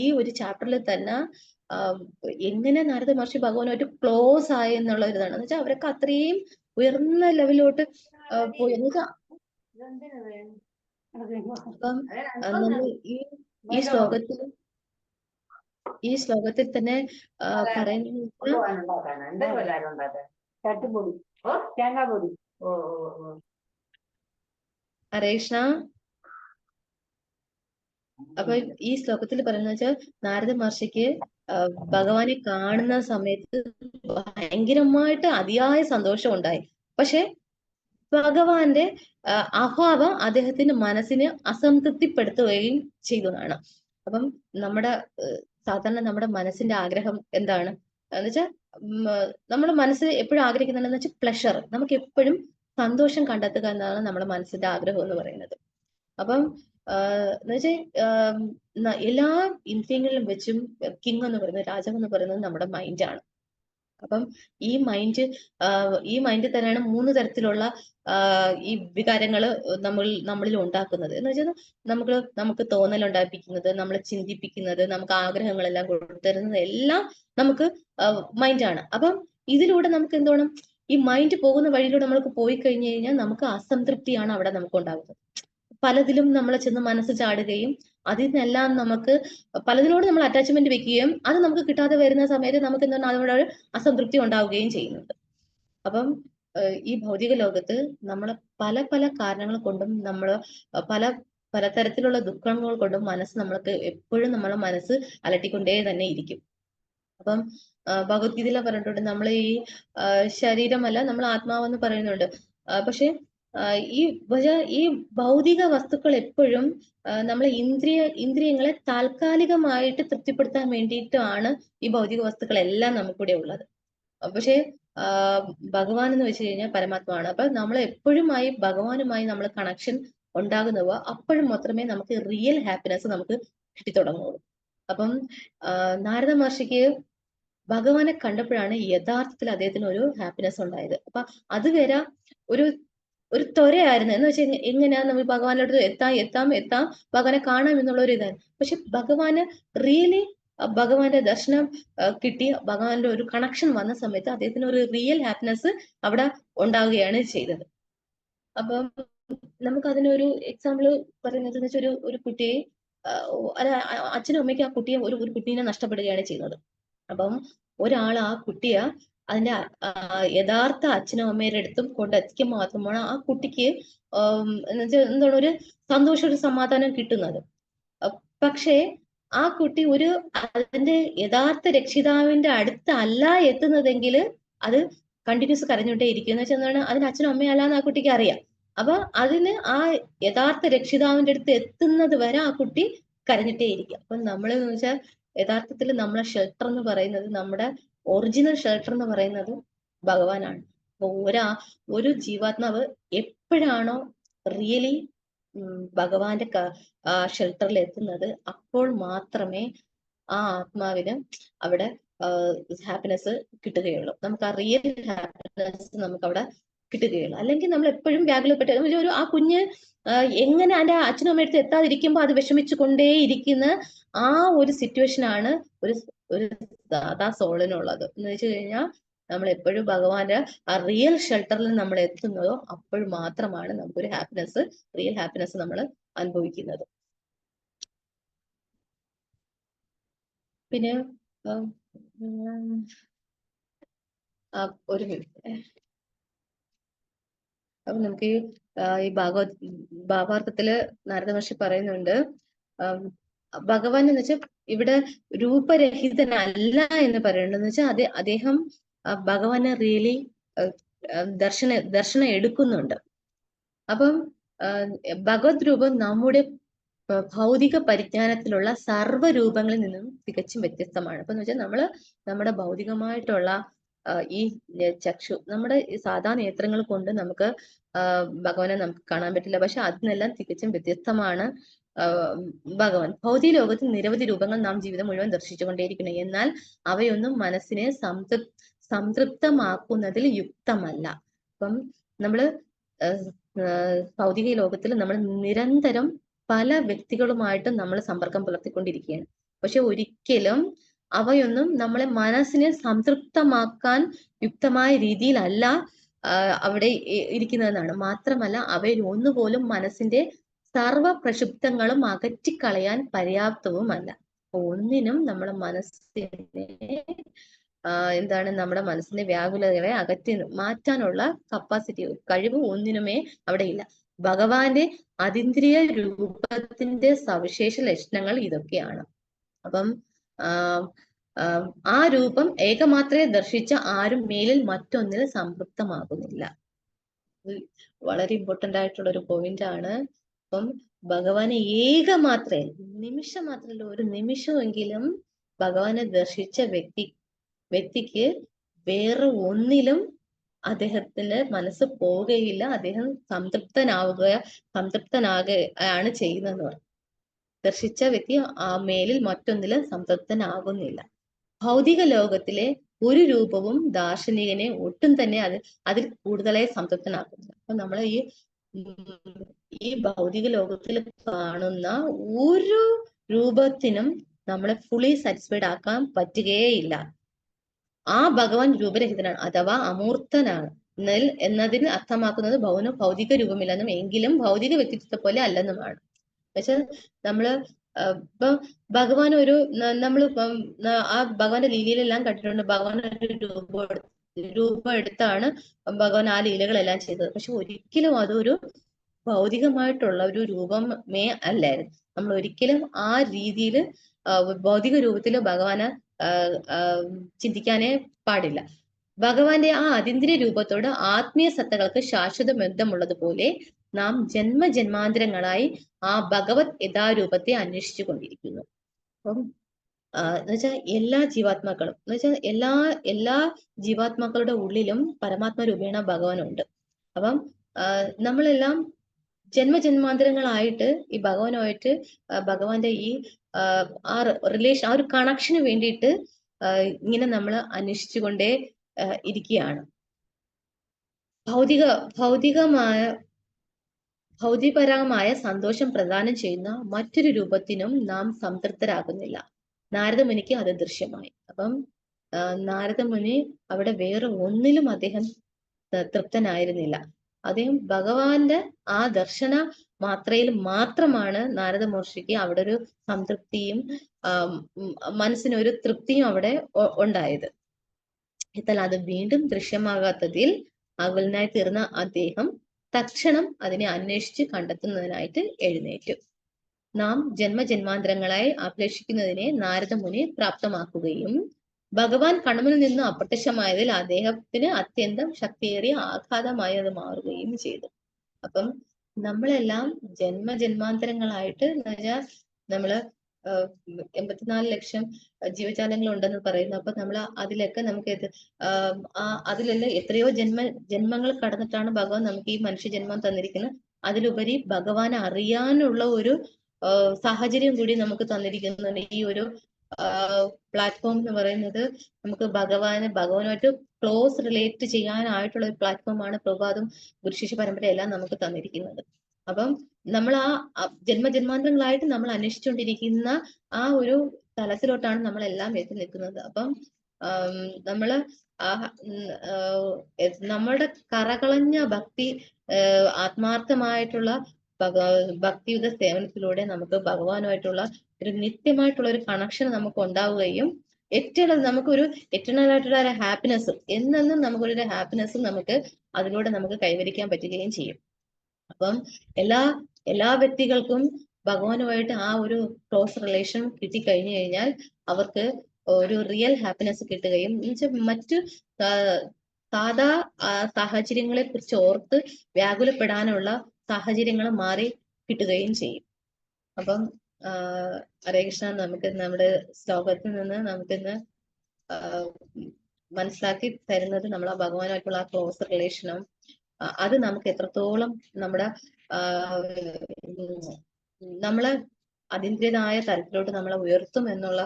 ഈ ഒരു ചാപ്റ്ററിൽ തന്നെ എങ്ങനെ നാരദ മഹർഷി ഭഗവാനായിട്ട് ക്ലോസ് ആയി എന്നുള്ള ഒരു ഇതാണ്. എന്ന് വെച്ചാൽ അവരൊക്കെ അത്രയും ഉയർന്ന ലെവലിലോട്ട് പോയി. എന്ന് വെച്ചാൽ അപ്പം നമ്മൾ ഈ ശ്ലോകത്തിൽ തന്നെ പറയുന്നത് ഹരേ കൃഷ്ണ. അപ്പൊ ഈ ശ്ലോകത്തിൽ പറയുന്നത് വെച്ചാൽ നാരദ മഹർഷിക്ക് ഭഗവാനെ കാണുന്ന സമയത്ത് ഭയങ്കരമായിട്ട് അതിയായ സന്തോഷം ഉണ്ടായി. പക്ഷെ ഭഗവാന്റെ അഭാവം അദ്ദേഹത്തിന്റെ മനസ്സിനെ അസംതൃപ്തിപ്പെടുത്തുകയും ചെയ്തതാണ്. അപ്പം സാധാരണ നമ്മുടെ മനസ്സിന്റെ ആഗ്രഹം എന്താണ്? എന്നുവെച്ചാൽ നമ്മുടെ മനസ്സ് എപ്പോഴും ആഗ്രഹിക്കുന്നുണ്ടെന്ന് വെച്ചാൽ പ്ലഷർ, നമുക്ക് എപ്പോഴും സന്തോഷം കണ്ടെത്തുക എന്നാണ് നമ്മുടെ മനസ്സിന്റെ ആഗ്രഹം എന്ന് പറയുന്നത്. അപ്പം എന്ന് വെച്ചാൽ എല്ലാ ഇന്ദ്രിയങ്ങളിലും വെച്ചും കിങ് എന്ന് പറയുന്നത്, രാജാവ് എന്ന് പറയുന്നത് നമ്മുടെ മൈൻഡാണ്. അപ്പം ഈ മൈൻഡ് തന്നെയാണ് 3 തരത്തിലുള്ള ഈ വികാരങ്ങള് നമ്മളിൽ ഉണ്ടാക്കുന്നത്. എന്ന് വെച്ചാൽ നമുക്ക് തോന്നൽ ഉണ്ടാക്കിപ്പിക്കുന്നത്, നമ്മളെ ചിന്തിപ്പിക്കുന്നത്, നമുക്ക് ആഗ്രഹങ്ങളെല്ലാം കൊണ്ടുതരുന്നത് എല്ലാം നമുക്ക് മൈൻഡാണ്. അപ്പം ഇതിലൂടെ നമുക്ക് എന്താണ്, ഈ മൈൻഡ് പോകുന്ന വഴിയിലൂടെ നമ്മൾക്ക് പോയി കഴിഞ്ഞു കഴിഞ്ഞാൽ നമുക്ക് അസംതൃപ്തിയാണ് അവിടെ നമുക്ക് ഉണ്ടാകുന്നത്. പലതിലും നമ്മൾ ചെന്ന് മനസ്സ് ചാടുകയും അതിൽ നിന്നെല്ലാം നമുക്ക് പലതിനോട് നമ്മൾ അറ്റാച്ച്മെന്റ് വെക്കുകയും അത് നമുക്ക് കിട്ടാതെ വരുന്ന സമയത്ത് നമുക്ക് എന്താണ് അതിനോട് ഒരു അസംതൃപ്തി ഉണ്ടാവുകയും ചെയ്യുന്നുണ്ട്. അപ്പം ഈ ഭൗതിക ലോകത്ത് നമ്മൾ പല പല കാരണങ്ങൾ കൊണ്ടും നമ്മൾ പല പലതരത്തിലുള്ള ദുഃഖങ്ങൾ കൊണ്ടും നമ്മൾക്ക് എപ്പോഴും നമ്മളെ മനസ്സ് അലട്ടിക്കൊണ്ടേ തന്നെ ഇരിക്കും. അപ്പം ഭഗവത്ഗീതയിൽ പറഞ്ഞിട്ടുണ്ട്, നമ്മൾ ഈ ശരീരമല്ല നമ്മൾ ആത്മാവെന്ന് പറയുന്നുണ്ട്. പക്ഷെ ഈ ഭൗതിക വസ്തുക്കൾ എപ്പോഴും നമ്മളെ ഇന്ദ്രിയങ്ങളെ താൽക്കാലികമായിട്ട് തൃപ്തിപ്പെടുത്താൻ വേണ്ടിയിട്ടാണ് ഈ ഭൗതിക വസ്തുക്കളെല്ലാം നമുക്കിവിടെ ഉള്ളത്. പക്ഷെ ഭഗവാൻ എന്ന് വെച്ച് കഴിഞ്ഞാൽ പരമാത്മാവാണ്. അപ്പൊ നമ്മൾ എപ്പോഴുമായി ഭഗവാനുമായി നമ്മൾ കണക്ഷൻ ഉണ്ടാകുന്നവ അപ്പോഴും മാത്രമേ നമുക്ക് റിയൽ ഹാപ്പിനെസ് നമുക്ക് കിട്ടിത്തുടങ്ങുള്ളൂ. അപ്പം നാരദ മഹർഷിക്ക് ഭഗവാനെ കണ്ടപ്പോഴാണ് യഥാർത്ഥത്തിൽ അദ്ദേഹത്തിന് ഒരു ഹാപ്പിനെസ് ഉണ്ടായത്. അപ്പൊ അതുവരെ ഒരു ത്വരയായിരുന്നു. എന്ന് വെച്ചാൽ എങ്ങനെയാ നമ്മൾ ഭഗവാനോട് എത്താം ഭഗവാനെ കാണാം എന്നുള്ള ഒരു ഇതായിരുന്നു. പക്ഷെ ഭഗവാന് റിയലി ഭഗവാന്റെ ദർശനം കിട്ടി, ഭഗവാന്റെ ഒരു കണക്ഷൻ വന്ന സമയത്ത് അദ്ദേഹത്തിന് ഒരു റിയൽ ഹാപ്പിനെസ് അവിടെ ഉണ്ടാവുകയാണ് ചെയ്തത്. അപ്പം നമുക്ക് അതിനൊരു എക്സാമ്പിൾ പറയുന്നത് വെച്ചാൽ ഒരു കുട്ടിയെ അച്ഛനും അമ്മയ്ക്ക് ആ കുട്ടിയെ ഒരു കുട്ടീനെ നഷ്ടപ്പെടുകയാണ് ചെയ്യുന്നത്. അപ്പം ഒരാൾ ആ കുട്ടിയെ അതിന്റെ യഥാർത്ഥ അച്ഛനും അമ്മയുടെ അടുത്തും കൊണ്ടെത്തിക്കാൻ മാത്രമാണ് ആ കുട്ടിക്ക് എന്താണ് ഒരു സന്തോഷം, ഒരു സമാധാനം കിട്ടുന്നത്. പക്ഷേ ആ കുട്ടി അതിന്റെ യഥാർത്ഥ രക്ഷിതാവിന്റെ അടുത്തല്ല എത്തുന്നതെങ്കിൽ അത് കണ്ടിന്യൂസ് കരഞ്ഞോണ്ടേ ഇരിക്കും. എന്ന് വെച്ചാൽ എന്താണ്, അതിന്റെ അച്ഛനും അമ്മയും അല്ലാന്ന് ആ കുട്ടിക്ക് അറിയാം. അപ്പൊ അതിന് ആ യഥാർത്ഥ രക്ഷിതാവിന്റെ അടുത്ത് എത്തുന്നത് വരെ ആ കുട്ടി കരഞ്ഞിട്ടേ ഇരിക്കും. അപ്പൊ നമ്മൾ എന്ന് വെച്ചാൽ യഥാർത്ഥത്തിൽ നമ്മളെ ഷെൽട്ടർ എന്ന് പറയുന്നത്, നമ്മുടെ ഒറിജിനൽ ഷെൽട്ടർ എന്ന് പറയുന്നത് ഭഗവാനാണ്. അപ്പൊ ഒരു ജീവാത്മാവ് എപ്പോഴാണോ റിയലി ഭഗവാന്റെ ഷെൽട്ടറിൽ എത്തുന്നത്, അപ്പോൾ മാത്രമേ ആ ആത്മാവിന് അവിടെ ഹാപ്പിനെസ് കിട്ടുകയുള്ളൂ. നമുക്ക് ആ റിയൽ ഹാപ്പിനെസ് നമുക്ക് അവിടെ കിട്ടുകയുള്ളൂ. അല്ലെങ്കിൽ നമ്മൾ എപ്പോഴും വ്യാകുലപ്പെട്ട് ആ കുഞ്ഞ് എങ്ങനെ അതിന്റെ അച്ഛനും അമ്മയുടെ അടുത്ത് എത്താതിരിക്കുമ്പോൾ അത് വിഷമിച്ചു കൊണ്ടേയിരിക്കുന്ന ആ ഒരു സിറ്റുവേഷൻ ആണ് ഒരു സാധാ സോളിനുള്ളത്. എന്ന് വെച്ച് കഴിഞ്ഞാൽ നമ്മൾ എപ്പോഴും ഭഗവാന്റെ ആ റിയൽ ഷെൽട്ടറിൽ നമ്മൾ എത്തുന്നതോ അപ്പോൾ മാത്രമാണ് നമുക്കൊരു റിയൽ ഹാപ്പിനെസ് നമ്മൾ അനുഭവിക്കുന്നത്. പിന്നെ ഒരു മിനിറ്റ്. അപ്പൊ നമുക്ക് ഈ ഭാഗവതത്തില് നാരദ മഹർഷി പറയുന്നുണ്ട്, ഭഗവാൻ എന്ന് വെച്ചാൽ ഇവിടെ രൂപരഹിതനല്ല എന്ന് പറയുന്നുണ്ട്. എന്ന് വെച്ചാൽ അദ്ദേഹം ഭഗവാനെ റിയലി ദർശനം എടുക്കുന്നുണ്ട്. അപ്പം ഭഗവത് രൂപം നമ്മുടെ ഭൗതിക പരിജ്ഞാനത്തിലുള്ള സർവ്വരൂപങ്ങളിൽ നിന്നും തികച്ചും വ്യത്യസ്തമാണ്. അപ്പൊ എന്ന് വെച്ചാൽ നമ്മുടെ ഭൗതികമായിട്ടുള്ള ഈ ചക്ഷു, നമ്മുടെ സാധാ നേത്രങ്ങൾ കൊണ്ട് നമുക്ക് ഭഗവാനെ നമുക്ക് കാണാൻ പറ്റില്ല. പക്ഷെ അതിനെല്ലാം തികച്ചും വ്യത്യസ്തമാണ് ഭഗവാൻ. ഭൗതിക ലോകത്ത് നിരവധി രൂപങ്ങൾ നാം ജീവിതം മുഴുവൻ ദർശിച്ചുകൊണ്ടേയിരിക്കുന്നു. എന്നാൽ അവയൊന്നും മനസ്സിനെ സംതൃപ്തമാക്കുന്നതിൽ യുക്തമല്ല. അപ്പം നമ്മള് ഭൗതിക ലോകത്തിൽ നമ്മൾ നിരന്തരം പല വ്യക്തികളുമായിട്ടും നമ്മൾ സമ്പർക്കം പുലർത്തിക്കൊണ്ടിരിക്കുകയാണ്. പക്ഷെ ഒരിക്കലും അവയൊന്നും നമ്മളെ മനസ്സിനെ സംതൃപ്തമാക്കാൻ യുക്തമായ രീതിയിലല്ല അവിടെ ഇരിക്കുന്നതെന്നാണ്. മാത്രമല്ല അവയിൽ ഒന്നുപോലും മനസ്സിന്റെ സർവ പ്രക്ഷുബ്ധങ്ങളും അകറ്റിക്കളയാൻ പര്യാപ്തവുമല്ല. ഒന്നിനും നമ്മുടെ മനസ്സിനെ നമ്മുടെ മനസ്സിന്റെ വ്യാകുലതകളെ അകറ്റി മാറ്റാനുള്ള കപ്പാസിറ്റി, കഴിവ് ഒന്നിനുമേ അവിടെ ഇല്ല. ഭഗവാന്റെ അതീന്ദ്രിയ രൂപത്തിന്റെ സവിശേഷ ലക്ഷണങ്ങൾ ഇതൊക്കെയാണ്. അപ്പം ആ രൂപം ഏകമാത്രയെ ദർശിച്ച ആരും മേലിൽ മറ്റൊന്നിൽ സംതൃപ്തമാകുന്നില്ല. വളരെ ഇമ്പോർട്ടന്റ് ആയിട്ടുള്ള ഒരു പോയിന്റ് ആണ്. അപ്പം ഭഗവാനെ നിമിഷം മാത്രമല്ല, ഒരു നിമിഷമെങ്കിലും ഭഗവാനെ ദർശിച്ച വ്യക്തി വ്യക്തിക്ക് വേറെ ഒന്നിലും അദ്ദേഹത്തിന്റെ മനസ്സ് പോവുകയില്ല. അദ്ദേഹം സംതൃപ്തനാണ് ചെയ്യുന്നതെന്ന് പറയും. ദർശിച്ച വ്യക്തി ആ മേലിൽ മറ്റൊന്നിലും സംതൃപ്തനാകുന്നില്ല. ഭൗതിക ലോകത്തിലെ ഒരു രൂപവും ദാർശനികനെ ഒട്ടും തന്നെ അതിൽ കൂടുതലായി സംതൃപ്തനാക്കുന്നില്ല. അപ്പൊ നമ്മൾ ഈ ഭൗതിക ലോകത്തിൽ കാണുന്ന ഒരു രൂപത്തിനും നമ്മളെ ഫുള്ളി സാറ്റിസ്ഫൈഡ് ആക്കാൻ പറ്റുകയില്ല. ആ ഭഗവാൻ രൂപരഹിതനാണ് അഥവാ അമൂർത്തനാണ് എന്നതിന് അർത്ഥമാക്കുന്നത് ഭൗതിക രൂപമില്ലെന്നും എങ്കിലും ഭൗതിക വ്യക്തിത്വത്തെ പോലെ അല്ലെന്നുമാണ്. പക്ഷെ നമ്മള് ഇപ്പൊ ഭഗവാൻ ഒരു നമ്മൾ ആ ഭഗവാന്റെ ലീലയിലെല്ലാം കണ്ടിട്ടുണ്ട്. ഭഗവാൻ ഒരു രൂപം എടുത്താണ് ഭഗവാൻ ആ ലീലകളെല്ലാം ചെയ്തത്. പക്ഷെ ഒരിക്കലും അതൊരു ഭൗതികമായിട്ടുള്ള ഒരു രൂപമേ അല്ലായിരുന്നു. നമ്മൾ ഒരിക്കലും ആ രീതിയിൽ ഭൗതിക രൂപത്തിൽ ഭഗവാനെ ചിന്തിക്കാനേ പാടില്ല. ഭഗവാന്റെ ആ അതീന്ദ്രിയ രൂപത്തോട് ആത്മീയ സത്തകൾക്ക് ശാശ്വത ബന്ധമുള്ളതുപോലെ നാം ജന്മജന്മാന്തരങ്ങളായി ആ ഭഗവത് യഥാരൂപത്തെ അന്വേഷിച്ചു കൊണ്ടിരിക്കുന്നു. അപ്പം എന്നുവെച്ചാൽ എല്ലാ ജീവാത്മാക്കളും എന്നുവെച്ചാൽ എല്ലാ ജീവാത്മാക്കളുടെ ഉള്ളിലും പരമാത്മ രൂപേണ ഭഗവാനുണ്ട്. അപ്പം നമ്മളെല്ലാം ജന്മജന്മാന്തരങ്ങളായിട്ട് ഈ ഭഗവാനുമായിട്ട് ഭഗവാന്റെ ഈ ആ റിലേഷൻ, ആ ഒരു കണക്ഷന് വേണ്ടിയിട്ട് ഇങ്ങനെ നമ്മൾ അന്വേഷിച്ചുകൊണ്ടേ ഇരിക്കുകയാണ്. ഭൗതികപരമായ സന്തോഷം പ്രദാനം ചെയ്യുന്ന മറ്റൊരു രൂപത്തിനും നാം സംതൃപ്തരാകുന്നില്ല. നാരദമുനിക്ക് അത് ദൃശ്യമായി. അപ്പം നാരദമുനി അവിടെ വേറെ ഒന്നിലും അദ്ദേഹം തൃപ്തനായിരുന്നില്ല. അദ്ദേഹം ഭഗവാന്റെ ആ ദർശന മാത്രയിൽ മാത്രമാണ് നാരദ മഹർഷിക്ക് അവിടെ ഒരു സംതൃപ്തിയും മനസ്സിനൊരു തൃപ്തിയും അവിടെ ഉണ്ടായത്. എന്നാൽ അത് വീണ്ടും ദൃശ്യമാകാത്തതിൽ ആകുലനായി തീർന്ന അദ്ദേഹം തക്ഷണം അതിനെ അന്വേഷിച്ച് കണ്ടെത്തുന്നതിനായിട്ട് എഴുന്നേറ്റു. നാം ജന്മജന്മാന്തരങ്ങളായി അപേക്ഷിക്കുന്നതിനെ നാരദമുനി പ്രാപ്തമാക്കുകയും ഭഗവാൻ കണ്ണുമിൽ നിന്ന് അപ്രത്യക്ഷമായതിൽ അദ്ദേഹത്തിന് അത്യന്തം ശക്തിയേറിയ ആഘാതമായി അത് മാറുകയും ചെയ്തു. അപ്പം നമ്മളെല്ലാം ജന്മജന്മാന്തരങ്ങളായിട്ട് എന്ന് വെച്ചാൽ നമ്മള് 84 ലക്ഷം ജീവജാലങ്ങൾ ഉണ്ടെന്ന് പറയുന്നു. അപ്പൊ നമ്മൾ അതിലൊക്കെ നമുക്ക് അതിലെല്ലാം എത്രയോ ജന്മങ്ങൾ കടന്നിട്ടാണ് ഭഗവാൻ നമുക്ക് ഈ മനുഷ്യജന്മം തന്നിരിക്കുന്നത്. അതിലുപരി ഭഗവാനെ അറിയാനുള്ള ഒരു സാഹചര്യം കൂടി നമുക്ക് തന്നിരിക്കുന്നുണ്ട്. ഈ ഒരു പ്ലാറ്റ്ഫോം എന്ന് പറയുന്നത് നമുക്ക് ഭഗവാനുമായിട്ട് ക്ലോസ് റിലേറ്റ് ചെയ്യാനായിട്ടുള്ള ഒരു പ്ലാറ്റ്ഫോമാണ് പ്രഭാതം ഗുരുശിഷ്യ പരമ്പര എല്ലാം നമുക്ക് തന്നിരിക്കുന്നത്. അപ്പം നമ്മൾ ആ ജന്മജന്മാന്തരങ്ങളായിട്ട് നമ്മൾ അന്വേഷിച്ചുകൊണ്ടിരിക്കുന്ന ആ ഒരു തലത്തിലോട്ടാണ് നമ്മളെല്ലാം എത്തി നിൽക്കുന്നത്. അപ്പം നമ്മള് നമ്മളുടെ കറകളഞ്ഞ ഭക്തി, ആത്മാർത്ഥമായിട്ടുള്ള ഭക്തിയുത സേവനത്തിലൂടെ നമുക്ക് ഭഗവാനുമായിട്ടുള്ള ഒരു നിത്യമായിട്ടുള്ള ഒരു കണക്ഷൻ നമുക്ക് ഉണ്ടാവുകയും നമുക്കൊരു എറ്റേണൽ ആയിട്ടുള്ള ഒരു ഹാപ്പിനെസ് എന്നെന്നും നമുക്കൊരു ഹാപ്പിനെസ്സും നമുക്ക് അതിലൂടെ നമുക്ക് കൈവരിക്കാൻ പറ്റുകയും ചെയ്യും. അപ്പം എല്ലാ വ്യക്തികൾക്കും ഭഗവാനുമായിട്ട് ആ ഒരു ക്ലോസ് റിലേഷൻ കിട്ടിക്കഴിഞ്ഞു കഴിഞ്ഞാൽ അവർക്ക് ഒരു റിയൽ ഹാപ്പിനെസ് കിട്ടുകയും മറ്റു സാധാ സാഹചര്യങ്ങളെ കുറിച്ച് ഓർത്ത് വ്യാകുലപ്പെടാനുള്ള സാഹചര്യങ്ങൾ മാറി കിട്ടുകയും ചെയ്യും. അപ്പം ഹരേ കൃഷ്ണ, നമുക്ക് നമ്മുടെ ശ്ലോകത്തിൽ നിന്ന് നമുക്കിന്ന് മനസ്സിലാക്കി തരുന്നത് നമ്മൾ ആ ഭഗവാനായിട്ടുള്ള ആ ക്ലോസ് റിലേഷനും അത് നമുക്ക് എത്രത്തോളം നമ്മളെ അതിൻ്റെതായ തരത്തിലോട്ട് നമ്മളെ ഉയർത്തും എന്നുള്ള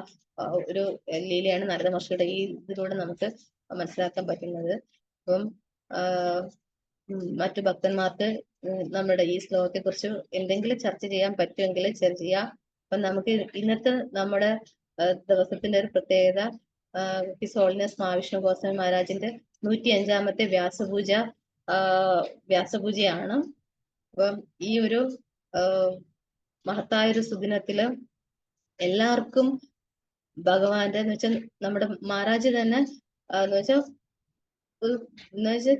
ഒരു ലീലയാണ് നാരദ മഹർഷിയുടെ ഈ ഇതിലൂടെ നമുക്ക് മനസ്സിലാക്കാൻ പറ്റുന്നത്. അപ്പം മറ്റു ഭക്തന്മാർക്ക് നമ്മുടെ ഈ ശ്ലോകത്തെ കുറിച്ച് എന്തെങ്കിലും ചർച്ച ചെയ്യാൻ പറ്റുമെങ്കിൽ ചർച്ച ചെയ്യാം. അപ്പൊ നമുക്ക് ഇന്നത്തെ നമ്മുടെ ദിവസത്തിന്റെ ഒരു പ്രത്യേകത ഹിസ് ഹോളിനെസ് മഹാവിഷ്ണു ഗോസ്വാമി മഹാരാജിന്റെ 105ാമത്തെ വ്യാസപൂജയാണ്. അപ്പം ഈ ഒരു മഹത്തായൊരു സുദിനത്തില് എല്ലാവർക്കും ഭഗവാന്റെ എന്ന് വെച്ചാൽ നമ്മുടെ മഹാരാജ് തന്നെ എന്ന് വെച്ചാൽ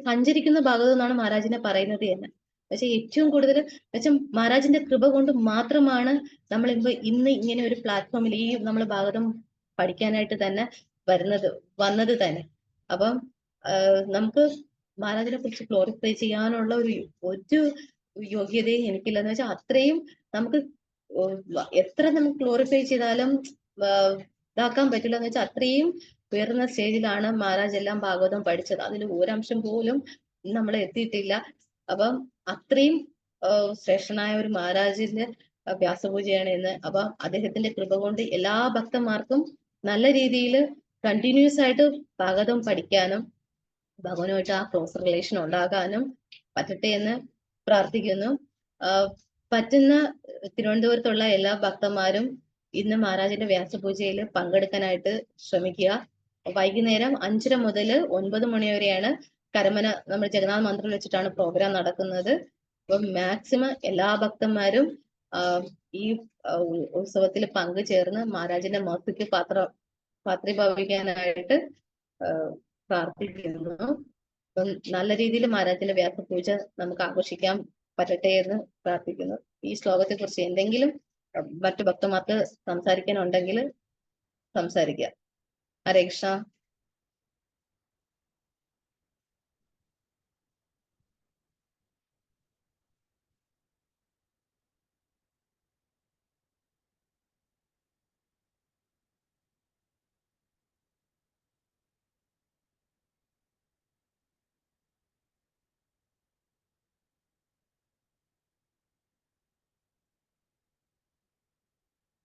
സഞ്ചരിക്കുന്ന ഭാഗത്ത് നിന്നാണ് മഹാരാജിനെ പറയുന്നത് തന്നെ. പക്ഷെ ഏറ്റവും കൂടുതൽ വെച്ചാൽ മഹാരാജിന്റെ കൃപ കൊണ്ട് മാത്രമാണ് നമ്മൾ ഇന്ന് ഇങ്ങനെ ഒരു പ്ലാറ്റ്ഫോമിൽ ഈ നമ്മൾ ഭാഗവതം പഠിക്കാനായിട്ട് തന്നെ വന്നത് തന്നെ. അപ്പം നമുക്ക് മഹാരാജിനെ കുറിച്ച് ഗ്ലോറിഫൈ ചെയ്യാനുള്ള ഒരു യോഗ്യതയും എനിക്കില്ല. എന്ന് വെച്ചാൽ അത്രയും നമുക്ക് എത്ര നമുക്ക് ഗ്ലോറിഫൈ ചെയ്താലും ഇതാക്കാൻ പറ്റില്ല. എന്ന് വെച്ചാൽ അത്രയും ഉയർന്ന സ്റ്റേജിലാണ് മഹാരാജ് എല്ലാം ഭാഗവതം പഠിച്ചത്. അതിൽ ഒരംശം പോലും നമ്മൾ എത്തിയിട്ടില്ല. അപ്പം അത്രയും ശ്രേഷ്ഠനായ ഒരു മഹാരാജിന്റെ വ്യാസപൂജയാണ് ഇന്ന്. അപ്പൊ അദ്ദേഹത്തിന്റെ കൃപ കൊണ്ട് എല്ലാ ഭക്തന്മാർക്കും നല്ല രീതിയിൽ കണ്ടിന്യൂസ് ആയിട്ട് ഭാഗവതം പഠിക്കാനും ഭഗവാനുമായിട്ട് ആ ക്ലോസ് റിലേഷൻ ഉണ്ടാകാനും പറ്റട്ടെ എന്ന് പ്രാർത്ഥിക്കുന്നു. പറ്റുന്ന തിരുവനന്തപുരത്തുള്ള എല്ലാ ഭക്തന്മാരും ഇന്ന് മഹാരാജിന്റെ വ്യാസപൂജയിൽ പങ്കെടുക്കാനായിട്ട് ശ്രമിക്കുക. വൈകുന്നേരം 5:30 മുതൽ 9 മണി വരെയാണ് കരമന നമ്മൾ ജഗന്നാഥ മന്ദിറിൽ വെച്ചിട്ടാണ് പ്രോഗ്രാം നടക്കുന്നത്. അപ്പം മാക്സിമം എല്ലാ ഭക്തന്മാരും ഈ ഉത്സവത്തിൽ പങ്കുചേർന്ന് മഹാരാജിന്റെ മഹത്വയ്ക്ക് പാത്രീഭവിക്കാനായിട്ട് പ്രാർത്ഥിക്കുന്നു. അപ്പം നല്ല രീതിയിൽ മഹാരാജിന്റെ വ്യാസപൂജ നമുക്ക് ആഘോഷിക്കാൻ പറ്റട്ടെ എന്ന് പ്രാർത്ഥിക്കുന്നു. ഈ ശ്ലോകത്തെ കുറിച്ച് എന്തെങ്കിലും മറ്റു ഭക്തന്മാർക്ക് സംസാരിക്കാനുണ്ടെങ്കിൽ സംസാരിക്കുക. ഹരേ കൃഷ്ണ.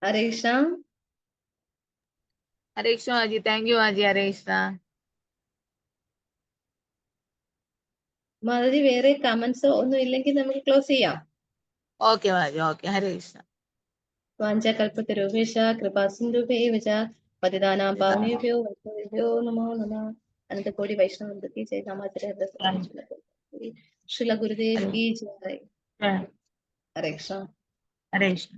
ഹരേ കൃഷ്ണ. ഹരേ കൃഷ്ണ ആജി. താങ്ക് യു ആജി. ഹരേ കൃഷ്ണ. മാതാജി വേറെ കമന്റ്സ് ഒന്നും ഇല്ലെങ്കിൽ നമുക്ക് ക്ലോസ് ചെയ്യാം. ഓക്കെ ആജി. ഓക്കെ. ഹരേ കൃഷ്ണ. വാഞ്ചകൽപതരുഭ്യശ്ച കൃപാസിന്ധുഭ്യൈവ ച പതിതാനാം പാവനേഭ്യോ വൈഷ്ണവേഭ്യോ നമോ നമഃ. അനന്തകോടി വൈഷ്ണവവൃന്ദ ജയ. രാമാചാര്യ ശ്രീല ഗുരുദേവ് കി ജയ. ഹരേ കൃഷ്ണ. ഹരേ കൃഷ്ണ.